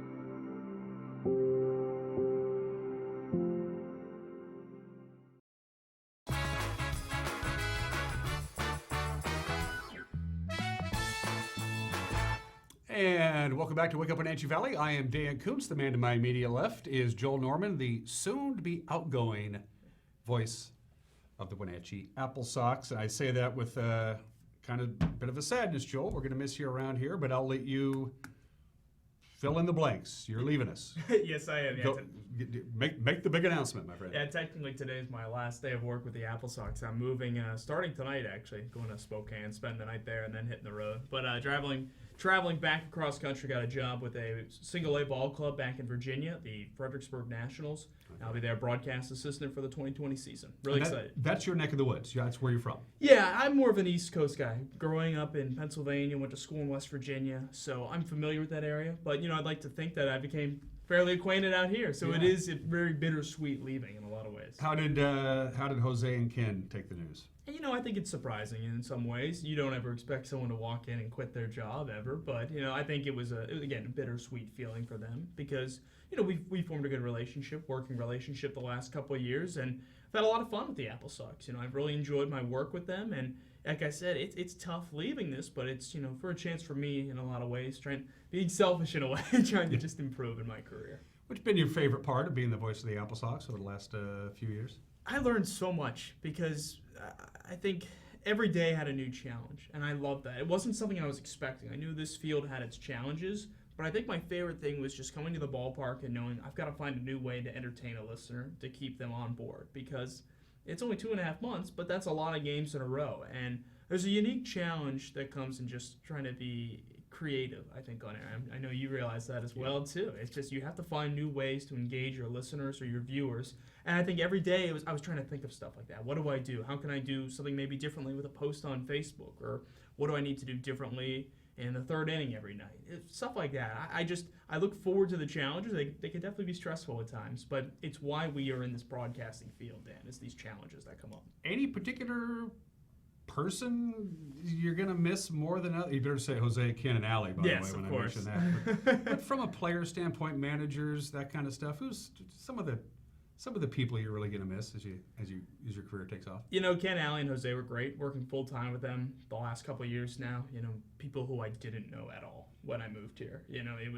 A: And welcome back to Wake Up Wenatchee Valley. I am Dan Kuntz. The man to my immediate left is Joel Norman, the soon-to-be outgoing voice of the Wenatchee AppleSox. I say that with kind of a bit of a sadness, Joel. We're going to miss you around here, but I'll let you fill in the blanks. You're leaving us.
I: Yes, I am.
A: Go, make the big announcement, my friend.
I: Yeah, technically today is my last day of work with the AppleSox. I'm moving, starting tonight actually, going to Spokane, spend the night there, and then hitting the road. But traveling back across country, got a job with a single A ball club back in Virginia, the Fredericksburg Nationals. Okay. I'll be their broadcast assistant for the 2020 season. Really excited.
A: That's your neck of the woods. Yeah, that's where you're from.
I: Yeah, I'm more of an East Coast guy. Growing up in Pennsylvania, went to school in West Virginia, so I'm familiar with that area. But I'd like to think that I became fairly acquainted out here. So it is very bittersweet leaving in a lot of ways.
A: How did Jose and Ken take the news?
I: I think it's surprising in some ways. You don't ever expect someone to walk in and quit their job ever, but I think it was a bittersweet feeling for them because we formed a good working relationship the last couple of years, and I've had a lot of fun with the AppleSox. I've really enjoyed my work with them, and like I said, it's tough leaving this, but it's for a chance for me in a lot of ways, being selfish in a way, trying to just improve in my career.
A: What's been your favorite part of being the voice of the AppleSox over the last few years?
I: I learned so much because I think every day had a new challenge, and I loved that. It wasn't something I was expecting. I knew this field had its challenges, but I think my favorite thing was just coming to the ballpark and knowing I've got to find a new way to entertain a listener to keep them on board because it's only 2.5 months, but that's a lot of games in a row, and there's a unique challenge that comes in just trying to be creative, I think, on air. I know you realize that as well, too. It's just you have to find new ways to engage your listeners or your viewers. And I think every day I was trying to think of stuff like that. What do I do? How can I do something maybe differently with a post on Facebook? Or what do I need to do differently in the third inning every night? Stuff like that. I look forward to the challenges. They can definitely be stressful at times, but it's why we are in this broadcasting field, Dan, is these challenges that come up.
A: Any particular person you're going to miss more than others? You better say Jose, Ken, and Allie, by the way, when I mention that. But from a player standpoint, managers, that kind of stuff, who's some of the people you're really going to miss as your career takes off?
I: Ken, Allie, and Jose were great, working full-time with them the last couple of years now. People who I didn't know at all when I moved here. It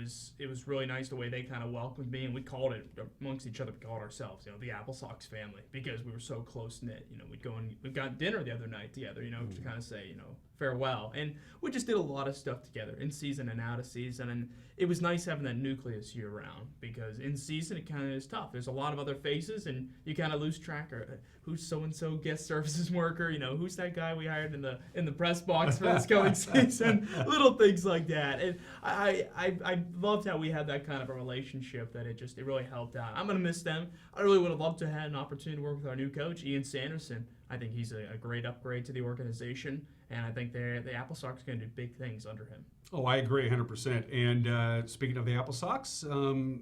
I: was really nice the way they kind of welcomed me, and we called it amongst each other. We called ourselves, the AppleSox family, because we were so close knit. We'd go and we got dinner the other night together. To kind of say farewell, and we just did a lot of stuff together in season and out of season, and it was nice having that nucleus year round because in season it kind of is tough. There's a lot of other faces, and you kind of lose track of who's so and so guest services worker. Who's that guy we hired in the press box for this coming season. Little things like that. And I loved how we had that kind of a relationship that it really helped out. I'm going to miss them. I really would have loved to have had an opportunity to work with our new coach, Ian Sanderson. I think he's a great upgrade to the organization, and I think the AppleSox are going to do big things under him.
A: Oh, I agree 100%. And speaking of the AppleSox,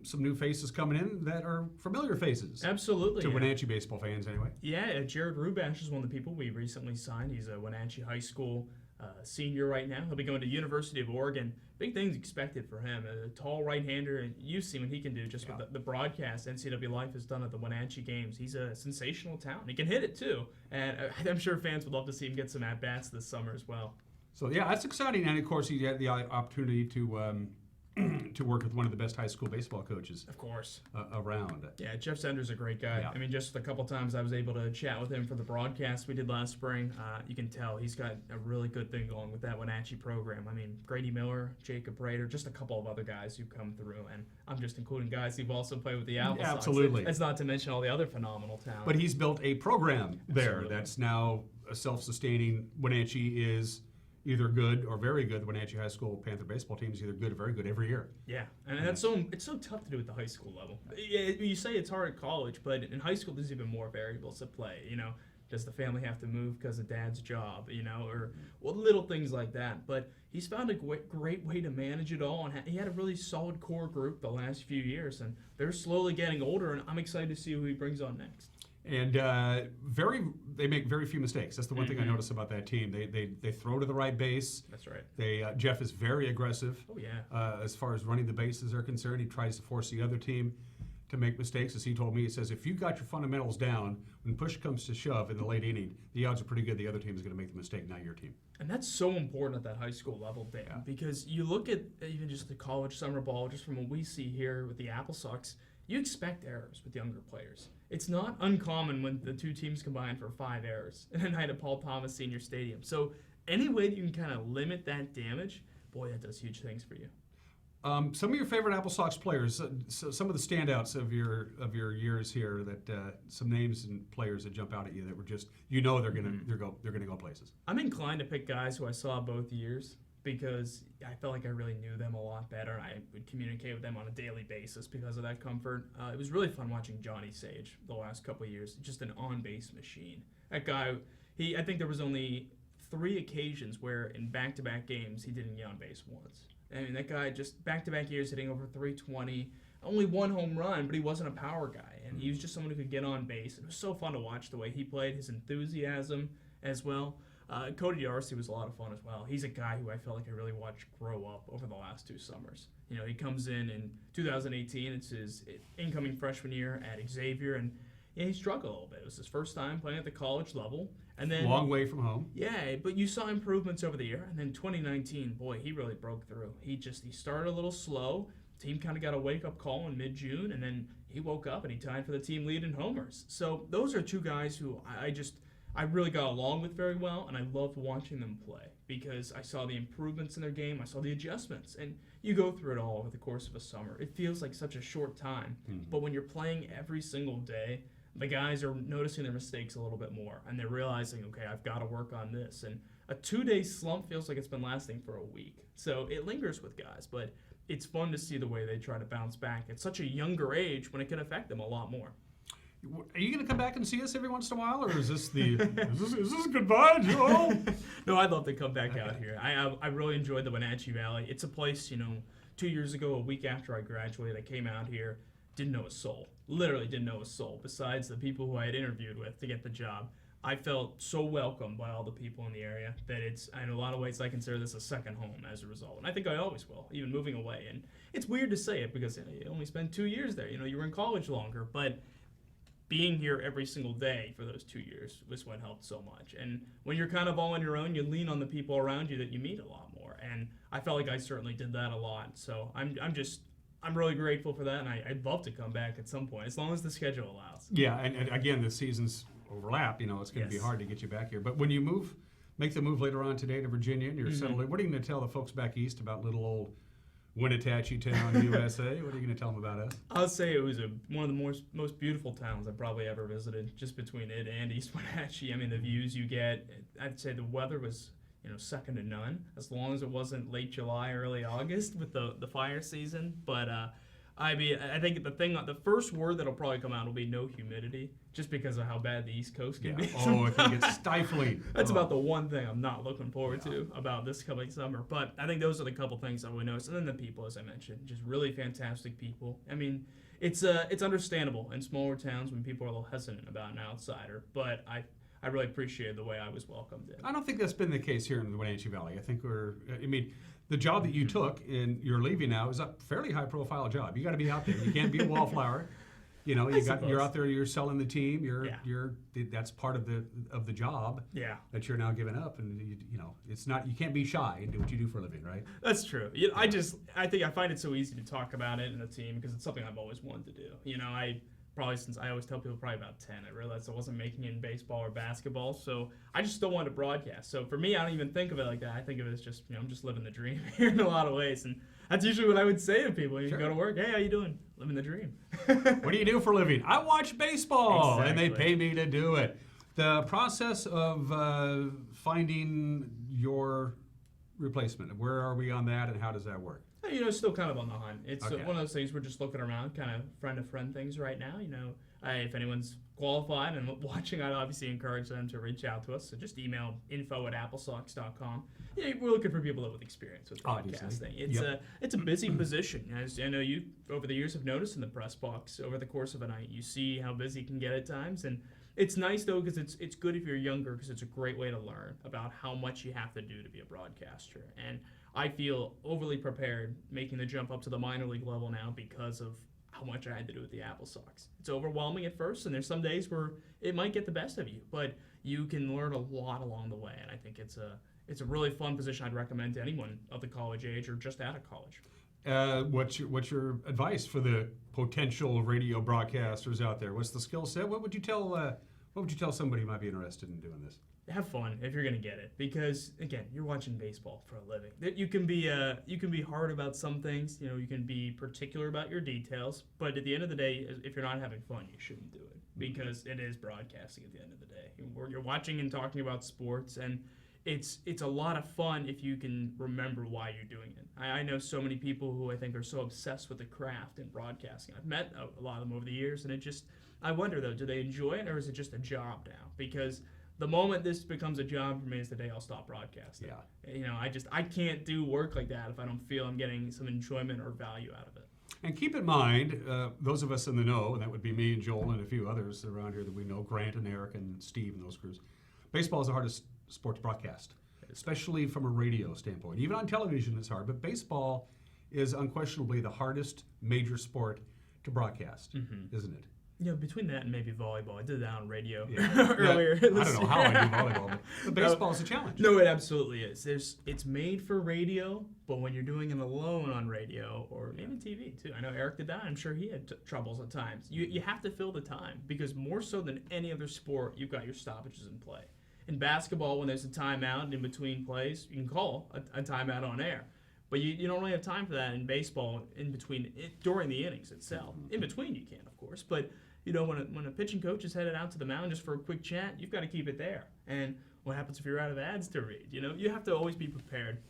A: some new faces coming in that are familiar faces.
I: Absolutely.
A: To Wenatchee baseball fans, anyway.
I: Yeah, Jared Rubash is one of the people we recently signed. He's a Wenatchee High School senior right now. He'll be going to University of Oregon. Big things expected for him. A tall right-hander, and you've seen what he can do just with the broadcast NCAA Life has done at the Wenatchee games. He's a sensational talent. He can hit it, too. And I'm sure fans would love to see him get some at-bats this summer as well.
A: So, yeah, that's exciting. And, of course, he had the opportunity to to work with one of the best high school baseball coaches.
I: Of course.
A: Around.
I: Yeah, Jeff Sender's a great guy.
A: Yeah.
I: Just a couple times I was able to chat with him for the broadcast we did last spring. You can tell he's got a really good thing going with that Wenatchee program. Grady Miller, Jacob Rader, just a couple of other guys who've come through. And I'm just including guys who've also played with the AppleSox.
A: Absolutely.
I: That's not to mention all the other phenomenal talent.
A: But he's built a program there that's now a self-sustaining Wenatchee is either good or very good. The Wenatchee High School Panther baseball team is either good or very good every year.
I: Yeah, and it's so tough to do at the high school level. You say it's hard at college, but in high school there's even more variables at play. Does the family have to move because of dad's job? Or little things like that. But he's found a great way to manage it all, and he had a really solid core group the last few years, and they're slowly getting older, and I'm excited to see who he brings on next.
A: And they make very few mistakes. That's the one thing I notice about that team. They throw to the right base.
I: That's right.
A: Jeff is very aggressive.
I: Oh yeah.
A: As far as running the bases are concerned, he tries to force the other team to make mistakes. As he told me, he says, if you got your fundamentals down, when push comes to shove in the late inning, the odds are pretty good the other team is going to make the mistake, not your team.
I: And that's so important at that high school level, Dan, because you look at even just the college summer ball, just from what we see here with the AppleSox, you expect errors with younger players. It's not uncommon when the two teams combine for 5 errors in a night at Paul Thomas Senior Stadium. So any way that you can kind of limit that damage, boy, that does huge things for you.
A: Some of your favorite AppleSox players, some of the standouts of your years here, that some names and players that jump out at you that were just they're gonna go places.
I: I'm inclined to pick guys who I saw both years because I felt like I really knew them a lot better. I would communicate with them on a daily basis because of that comfort. It was really fun watching Johnny Sage the last couple of years. Just an on-base machine. That guy, I think there was only 3 occasions where in back-to-back games he didn't get on base once. I mean, that guy just back-to-back years hitting over 320, only 1 home run, but he wasn't a power guy, and he was just someone who could get on base. It was so fun to watch the way he played, his enthusiasm as well. Cody D'Arcy was a lot of fun as well. He's a guy who I felt like I really watched grow up over the last 2 summers. He comes in 2018. It's his incoming freshman year at Xavier, and he struggled a little bit. It was his first time playing at the college level. And then
A: long way from home.
I: Yeah, but you saw improvements over the year. And then 2019, boy, he really broke through. He started a little slow. Team kind of got a wake-up call in mid-June, and then he woke up and he tied for the team lead in homers. So those are 2 guys who I really got along with very well, and I loved watching them play because I saw the improvements in their game. I saw the adjustments, and you go through it all over the course of a summer. It feels like such a short time, but when you're playing every single day, the guys are noticing their mistakes a little bit more, and they're realizing, okay, I've got to work on this. And a 2-day slump feels like it's been lasting for a week. So it lingers with guys, but it's fun to see the way they try to bounce back at such a younger age when it can affect them a lot more.
A: Are you going to come back and see us every once in a while, or is this is this goodbye, Joe?
I: No, I'd love to come back out here. I really enjoyed the Wenatchee Valley. It's a place, 2 years ago, a week after I graduated, I came out here, didn't know a soul. Literally didn't know a soul besides the people who I had interviewed with to get the job. I felt so welcomed by all the people in the area that in a lot of ways, I consider this a second home as a result. And I think I always will, even moving away. And it's weird to say it because you only spent 2 years there. You were in college longer, but being here every single day for those 2 years was what helped so much. And when you're kind of all on your own, you lean on the people around you that you meet a lot more. And I felt like I certainly did that a lot. So I'm really grateful for that, and I'd love to come back at some point, as long as the schedule allows.
A: Yeah, and again, the seasons overlap. It's going to be hard to get you back here. But when you make the move later on today to Virginia, and you're settled in, what are you going to tell the folks back east about little old Wenatchee town, USA? What are you going to tell them about us?
I: I'll say it was one of the most beautiful towns I've probably ever visited, just between it and East Wenatchee. I mean, the views you get, I'd say the weather was second to none, as long as it wasn't late July, early August with the fire season. But I think the first word that'll probably come out will be no humidity, just because of how bad the East Coast can be.
A: Oh, it can get stifling.
I: That's about the one thing I'm not looking forward to about this coming summer. But I think those are the couple things I would notice. And then the people, as I mentioned, just really fantastic people. I mean, it's understandable in smaller towns when people are a little hesitant about an outsider, but I really appreciated the way I was welcomed in.
A: I don't think that's been the case here in the Wenatchee Valley. I think the job that you took and you're leaving now is a fairly high-profile job. You got to be out there. You can't be a wallflower. You're out there. You're selling the team. That's part of the job.
I: Yeah.
A: That you're now giving up, and it's not. You can't be shy and do what you do for a living, right?
I: That's true. I think I find it so easy to talk about it in the team because it's something I've always wanted to do. Probably since I always tell people probably about 10, I realized I wasn't making it in baseball or basketball, so I just still wanted to broadcast. So for me, I don't even think of it like that. I think of it as just, I'm just living the dream here in a lot of ways, and that's usually what I would say to people. You go to work, hey, how you doing? Living the dream.
A: What do you do for a living? I watch baseball,
I: Exactly.
A: and they pay me to do it. The process of finding your replacement, where are we on that and how does that work?
I: Still kind of on the hunt. It's
A: Okay.
I: one of those things we're just looking around, kind of friend-to-friend things right now. If anyone's qualified and watching, I'd obviously encourage them to reach out to us. So just email info@applesox.com. We're looking for people with experience with broadcasting. It's a busy position. As I know you, over the years, have noticed in the press box over the course of a night, you see how busy it can get at times. And it's nice, though, because it's good if you're younger, because it's a great way to learn about how much you have to do to be a broadcaster. And I feel overly prepared making the jump up to the minor league level now because of how much I had to do with the AppleSox. It's overwhelming at first, and there's some days where it might get the best of you, but you can learn a lot along the way, and I think it's a really fun position I'd recommend to anyone of the college age or just out of college.
A: What's your advice for the potential radio broadcasters out there? What's the skill set? What would you tell somebody who might be interested in doing this?
I: Have fun if you're gonna get it, because again, you're watching baseball for a living. You can be hard about some things. You can be particular about your details, but at the end of the day, if you're not having fun, you shouldn't do it, because it is broadcasting at the end of the day. You're watching and talking about sports, and it's a lot of fun if you can remember why you're doing it. I know so many people who I think are so obsessed with the craft and broadcasting. I've met a lot of them over the years, and I wonder though, do they enjoy it or is it just a job now? Because the moment this becomes a job for me is the day I'll stop broadcasting.
A: Yeah.
I: I can't do work like that if I don't feel I'm getting some enjoyment or value out of it.
A: And keep in mind, those of us in the know, and that would be me and Joel and a few others around here that we know, Grant and Eric and Steve and those crews, baseball is the hardest sport to broadcast, especially from a radio standpoint. Even on television it's hard, but baseball is unquestionably the hardest major sport to broadcast, isn't it?
I: Between that and maybe volleyball. I did that on radio
A: earlier.
I: Yeah,
A: I don't know how I do volleyball, but baseball's a challenge.
I: No, it absolutely is. It's made for radio, but when you're doing it alone on radio or even TV too. I know Eric did that. I'm sure he had troubles at times. You have to fill the time, because more so than any other sport, you've got your stoppages in play. In basketball, when there's a timeout in between plays, you can call a timeout on air. But you don't really have time for that in baseball during the innings itself. In between you can, of course, but when a pitching coach is headed out to the mound just for a quick chat, you've got to keep it there. And what happens if you're out of ads to read? You have to always be prepared.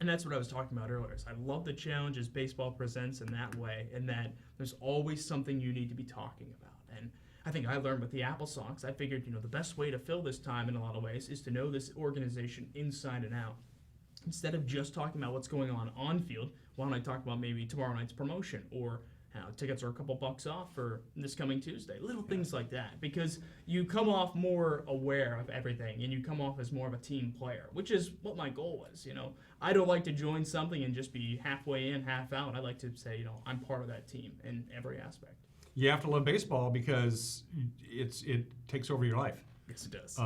I: And that's what I was talking about earlier. So I love the challenges baseball presents in that way, and that there's always something you need to be talking about. And I think I learned with the AppleSox, I figured, the best way to fill this time in a lot of ways is to know this organization inside and out. Instead of just talking about what's going on field, why don't I talk about maybe tomorrow night's promotion, or tickets are a couple bucks off for this coming Tuesday. Little things like that, because you come off more aware of everything, and you come off as more of a team player, which is what my goal was. I don't like to join something and just be halfway in, half out. I like to say, I'm part of that team in every aspect.
A: You have to love baseball because it takes over your life.
I: Yes, it does.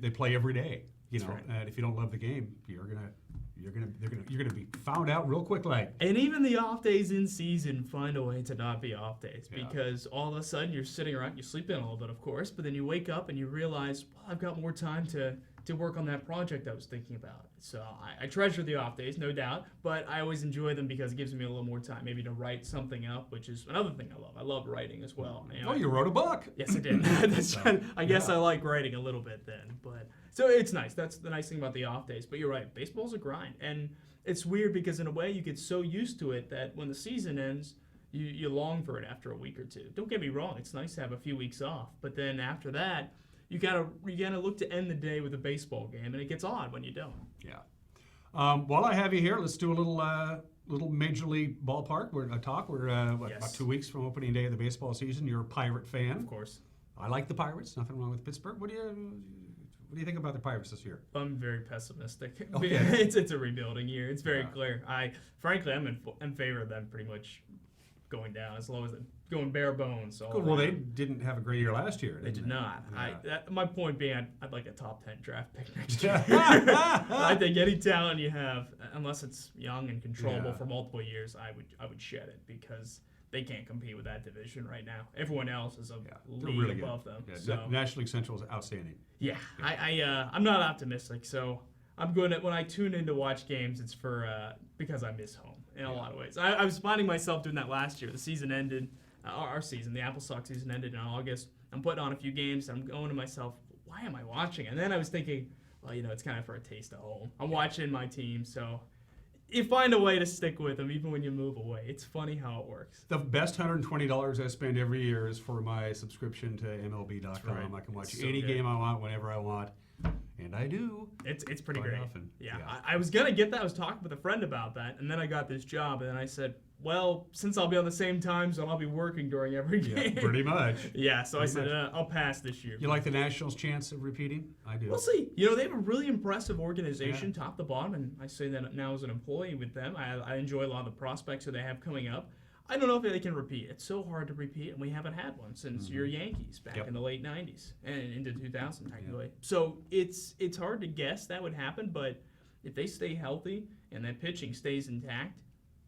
A: They play every day.
I: That's right.
A: And if you don't love the game, you're gonna be found out real quick.
I: And even the off days in season find a way to not be off days, because all of a sudden you're sitting around, you sleep in a little bit, of course, but then you wake up and you realize, well, I've got more time to work on that project I was thinking about. So I treasure the off days, no doubt, but I always enjoy them because it gives me a little more time, maybe to write something up, which is another thing I love. I love writing as well.
A: You wrote a book.
I: Yes, I did. I guess I like writing a little bit then, but so it's nice. That's the nice thing about the off days. But you're right, baseball's a grind, and it's weird because in a way you get so used to it that when the season ends, you long for it after a week or two. Don't get me wrong, it's nice to have a few weeks off, but then after that, you gotta look to end the day with a baseball game, and it gets odd when you don't.
A: Yeah. While I have you here, let's do a little major league ballpark. We're about 2 weeks from opening day of the baseball season. You're a Pirate fan,
I: of course.
A: I like the Pirates. Nothing wrong with Pittsburgh. What do you think about the Pirates this year?
I: I'm very pessimistic.
A: Okay.
I: It's a rebuilding year. It's very clear. Frankly, I'm in favor of them pretty much going down, as long as going bare bones.
A: Well, they didn't have a great year last year.
I: They did not.
A: Yeah.
I: My point being, I'd like a top 10 draft pick next year. I think any talent you have, unless it's young and controllable for multiple years, I would shed it, because they can't compete with that division right now. Everyone else is a league
A: really
I: above them.
A: Yeah,
I: So.
A: National League Central is outstanding.
I: Yeah, I'm not optimistic. So I'm going to, when I tune in to watch games, it's because I miss home in a lot of ways. I was finding myself doing that last year. The season ended, the AppleSox season ended in August. I'm putting on a few games, and I'm going to myself, why am I watching? And then I was thinking, well, it's kind of for a taste of home. I'm watching my team, so you find a way to stick with them even when you move away. It's funny how it works.
A: The best $120 I spend every year is for my subscription to MLB.com.
I: Right.
A: I can watch
I: So
A: any
I: good.
A: game I want, whenever I want, and I do.
I: It's pretty
A: quite
I: great.
A: often.
I: Yeah. I was going to get that. I was talking with a friend about that, and then I got this job, and then I said, well, since I'll be on the same time zone, I'll be working during every game.
A: Yeah, pretty much.
I: Yeah, so I
A: Pretty
I: said, I'll pass this year.
A: You like the Nationals' chance of repeating? I do.
I: We'll see. They have a really impressive organization, top to bottom, and I say that now as an employee with them. I enjoy a lot of the prospects that they have coming up. I don't know if they can repeat. It's so hard to repeat, and we haven't had one since your Yankees back in the late 90s and into 2000, technically. So it's hard to guess that would happen, but if they stay healthy and that pitching stays intact,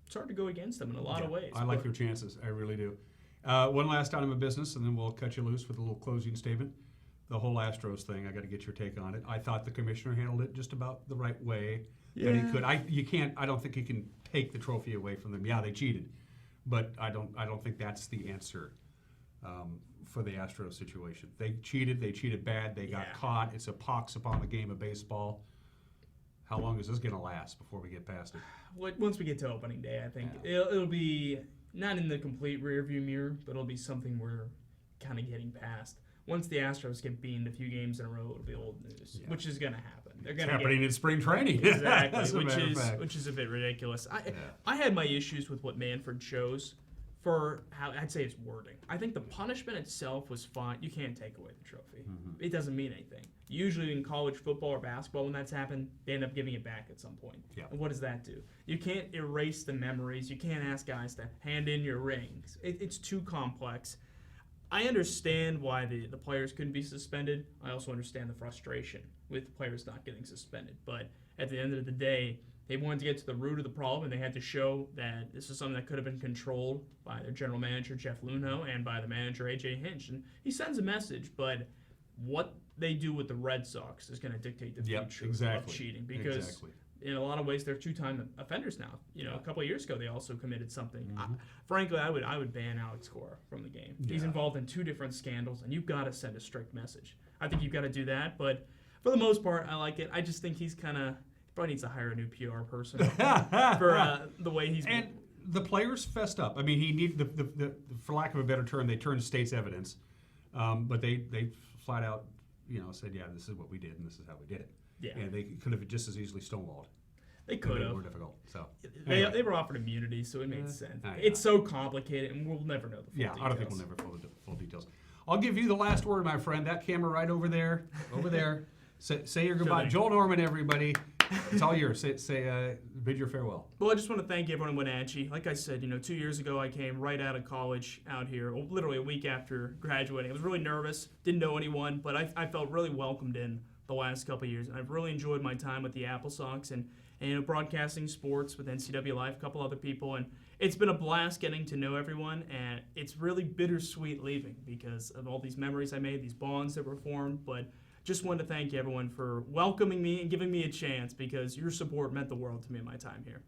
I: it's hard to go against them in a lot of ways.
A: I like their chances. I really do. One last item of business, and then we'll cut you loose with a little closing statement. The whole Astros thing, I got to get your take on it. I thought the commissioner handled it just about the right way that he could. I don't think he can take the trophy away from them. Yeah, they cheated, but I don't think that's the answer for the Astros situation. They cheated bad. They got caught. It's a pox upon the game of baseball. How long is this going to last before we get past it?
I: Once we get to opening day, I think it'll be not in the complete rearview mirror, but it'll be something we're kind of getting past. Once the Astros get beamed a few games in a row, it'll be old news, which is going to happen. They're going
A: It's happening in spring training.
I: Exactly,
A: As a matter of fact.
I: which is a bit ridiculous. I had my issues with what Manfred chose for how I'd say it's wording. I think the punishment itself was fine. You can't take away the trophy. It doesn't mean anything. Usually in college football or basketball, when that's happened, they end up giving it back at some point.
A: Yeah.
I: And what does that do? You can't erase the memories. You can't ask guys to hand in your rings. It's too complex. I understand why the players couldn't be suspended. I also understand the frustration with players not getting suspended. But at the end of the day, they wanted to get to the root of the problem, and they had to show that this is something that could have been controlled by their general manager, Jeff Luhnow, and by the manager, A.J. Hinch. And he sends a message, but what they do with the Red Sox is going to dictate the future of cheating. Because in a lot of ways, they're two-time offenders now. A couple of years ago, they also committed something. Frankly, I would ban Alex Cora from the game. He's involved in 2 different scandals, and you've got to send a strict message. I think you've got to do that, but for the most part, I like it. I just think he's probably needs to hire a new PR person for the way he's.
A: And the players fessed up. I mean, he needed the for lack of a better term, they turned state's evidence, but they flat out, said, yeah, this is what we did and this is how we did it.
I: Yeah.
A: And they could have just as easily stonewalled.
I: They could have.
A: More difficult. So
I: they were offered immunity, so it made sense. It's so complicated, and we'll never know the full details.
A: I don't think we'll never know the full details. I'll give you the last word, my friend. That camera right over there, Say your goodbye. Joel Norman, everybody. It's all yours. Bid your farewell.
I: Well, I just want to thank everyone in Wenatchee. Like I said, 2 years ago, I came right out of college out here, literally a week after graduating. I was really nervous, didn't know anyone, but I felt really welcomed in the last couple of years. I've really enjoyed my time with the AppleSox and broadcasting sports with NCW Live, a couple other people, and it's been a blast getting to know everyone, and it's really bittersweet leaving because of all these memories I made, these bonds that were formed, but just wanted to thank everyone for welcoming me and giving me a chance because your support meant the world to me in my time here.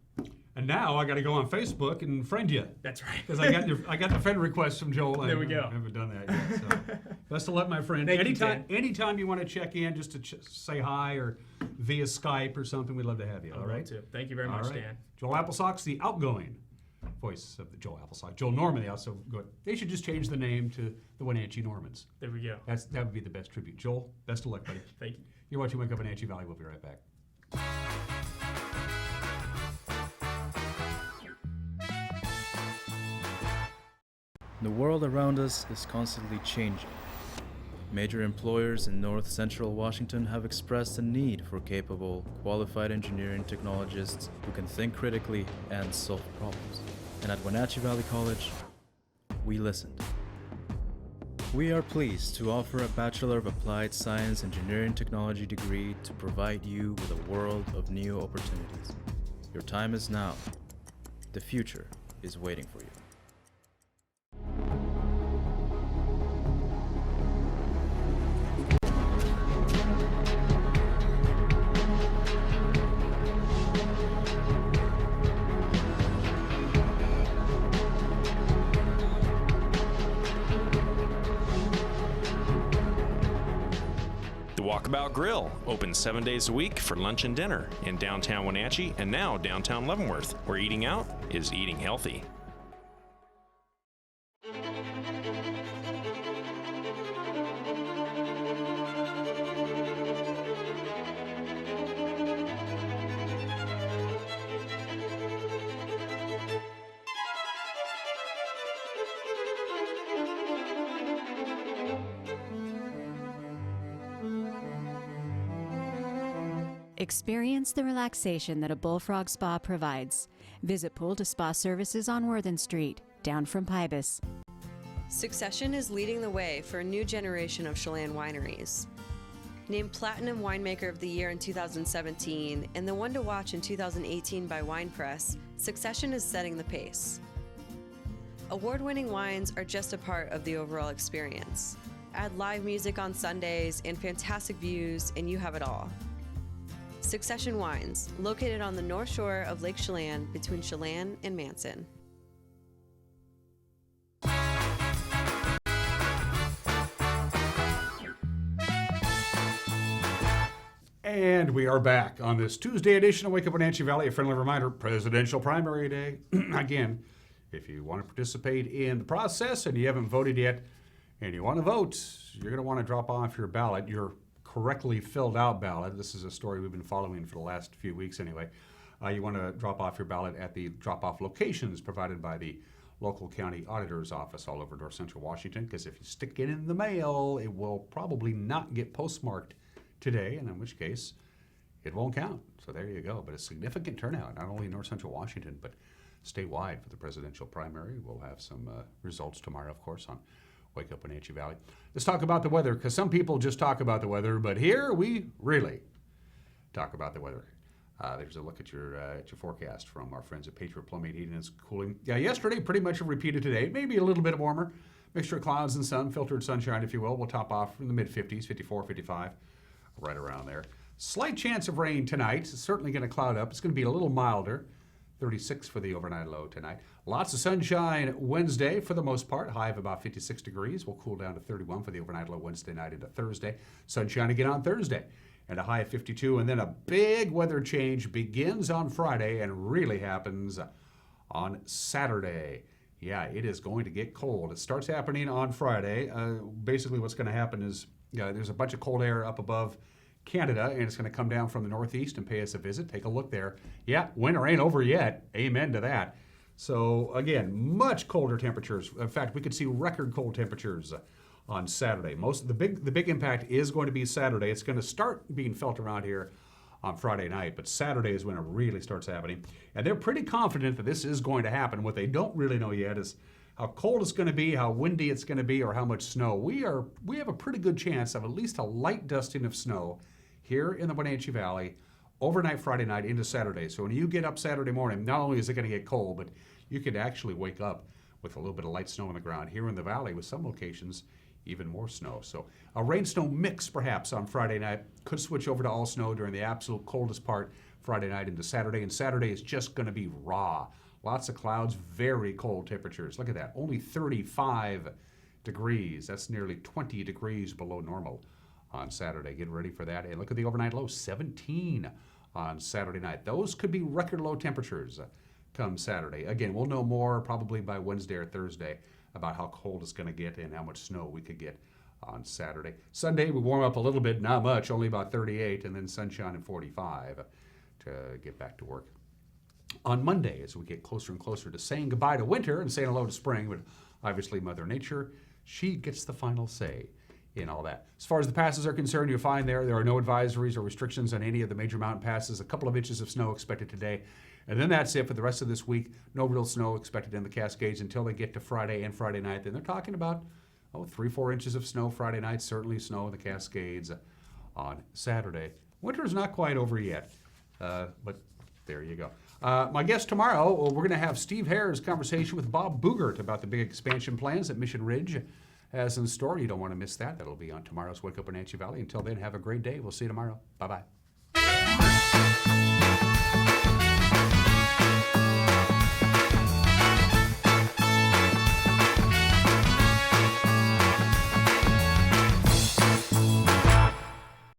A: And now I got to go on Facebook and friend you.
I: That's right.
A: Because I got the friend request from Joel.
I: There we go.
A: I haven't done that yet. So. Best of luck, my friend.
I: Thank you, Dan.
A: Anytime you want to check in, just to say hi or via Skype or something, we'd love to have you. All right.
I: Thank you very much, Dan.
A: Joel AppleSox, the outgoing voice of the Joel AppleSox. Joel Norman, they should just change the name to the Wenatchee Normans.
I: There we go.
A: That would be the best tribute. Joel, best of luck, buddy.
I: Thank you.
A: You're watching Wake Up Wenatchee Valley. We'll be right back.
S: The world around us is constantly changing. Major employers in North Central Washington have expressed a need for capable, qualified engineering technologists who can think critically and solve problems. And at Wenatchee Valley College, we listened. We are pleased to offer a Bachelor of Applied Science Engineering Technology degree to provide you with a world of new opportunities. Your time is now. The future is waiting for you.
T: The Walkabout Grill, open 7 days a week for lunch and dinner in downtown Wenatchee and now downtown Leavenworth, where eating out is eating healthy.
U: Experience the relaxation that a Bullfrog Spa provides. Visit Pool to Spa Services on Worthen Street, down from Pybus.
V: Succession is leading the way for a new generation of Chelan wineries. Named Platinum Winemaker of the Year in 2017 and the one to watch in 2018 by Wine Press, Succession is setting the pace. Award-winning wines are just a part of the overall experience. Add live music on Sundays and fantastic views, and you have it all. Succession Wines, located on the north shore of Lake Chelan between Chelan and Manson.
A: And we are back on this Tuesday edition of Wake Up Wenatchee Valley. A friendly reminder, presidential primary day. Again, if you want to participate in the process and you haven't voted yet and you want to vote, you're going to want to drop off your ballot, your correctly filled out ballot. This is a story we've been following for the last few weeks anyway. You want to drop off your ballot at the drop-off locations provided by the local county auditor's office all over North Central Washington, because if you stick it in the mail, it will probably not get postmarked today, and in which case it won't count. So there you go. But a significant turnout, not only in North Central Washington, but statewide for the presidential primary. We'll have some results tomorrow, of course, on Wake Up Wenatchee Valley. Let's talk about the weather, because some people just talk about the weather, but here we really talk about the weather. There's a look at your forecast from our friends at Patriot Plumbing, Heating, and Cooling. Yeah, yesterday pretty much repeated today. Maybe a little bit warmer. Mixture of clouds and sun, filtered sunshine, if you will. We'll top off in the mid-50s, 54, 55, right around there. Slight chance of rain tonight. It's certainly going to cloud up. It's going to be a little milder. 36 for the overnight low tonight. Lots of sunshine Wednesday for the most part. High of about 56 degrees. We'll cool down to 31 for the overnight low Wednesday night into Thursday. Sunshine again on Thursday. And a high of 52. And then a big weather change begins on Friday and really happens on Saturday. Yeah, it is going to get cold. It starts happening on Friday. Basically what's going to happen is there's a bunch of cold air up above Canada, and it's going to come down from the northeast and pay us a visit. Take a look there. Yeah, winter ain't over yet. Amen to that. So again, much colder temperatures. In fact, we could see record cold temperatures on Saturday. Most of the big impact is going to be Saturday. It's going to start being felt around here on Friday night, but Saturday is when it really starts happening. And they're pretty confident that this is going to happen. What they don't really know yet is how cold it's going to be, how windy it's going to be, or how much snow. We have a pretty good chance of at least a light dusting of snow here in the Wenatchee Valley overnight Friday night into Saturday. So when you get up Saturday morning, not only is it going to get cold, but you could actually wake up with a little bit of light snow on the ground. Here in the valley, with some locations, even more snow. So a rain-snow mix perhaps on Friday night. Could switch over to all snow during the absolute coldest part Friday night into Saturday. And Saturday is just going to be raw. Lots of clouds, very cold temperatures. Look at that, only 35 degrees. That's nearly 20 degrees below normal on Saturday. Get ready for that. And look at the overnight low, 17 on Saturday night. Those could be record low temperatures come Saturday. Again, we'll know more probably by Wednesday or Thursday about how cold it's going to get and how much snow we could get on Saturday. Sunday, we warm up a little bit, not much, only about 38, and then sunshine and 45 to get back to work. On Monday, as we get closer and closer to saying goodbye to winter and saying hello to spring, but obviously Mother Nature, she gets the final say in all that. As far as the passes are concerned, you'll find there are no advisories or restrictions on any of the major mountain passes. A couple of inches of snow expected today. And then that's it for the rest of this week. No real snow expected in the Cascades until they get to Friday and Friday night. Then they're talking about 3-4 inches of snow Friday night, certainly snow in the Cascades on Saturday. Winter's not quite over yet, but there you go. My guest tomorrow, we're going to have Steve Hare's conversation with Bob Boogert about the big expansion plans that Mission Ridge has in store. You don't want to miss that. That'll be on tomorrow's Wake Up Wenatchee Valley. Until then, have a great day. We'll see you tomorrow. Bye-bye.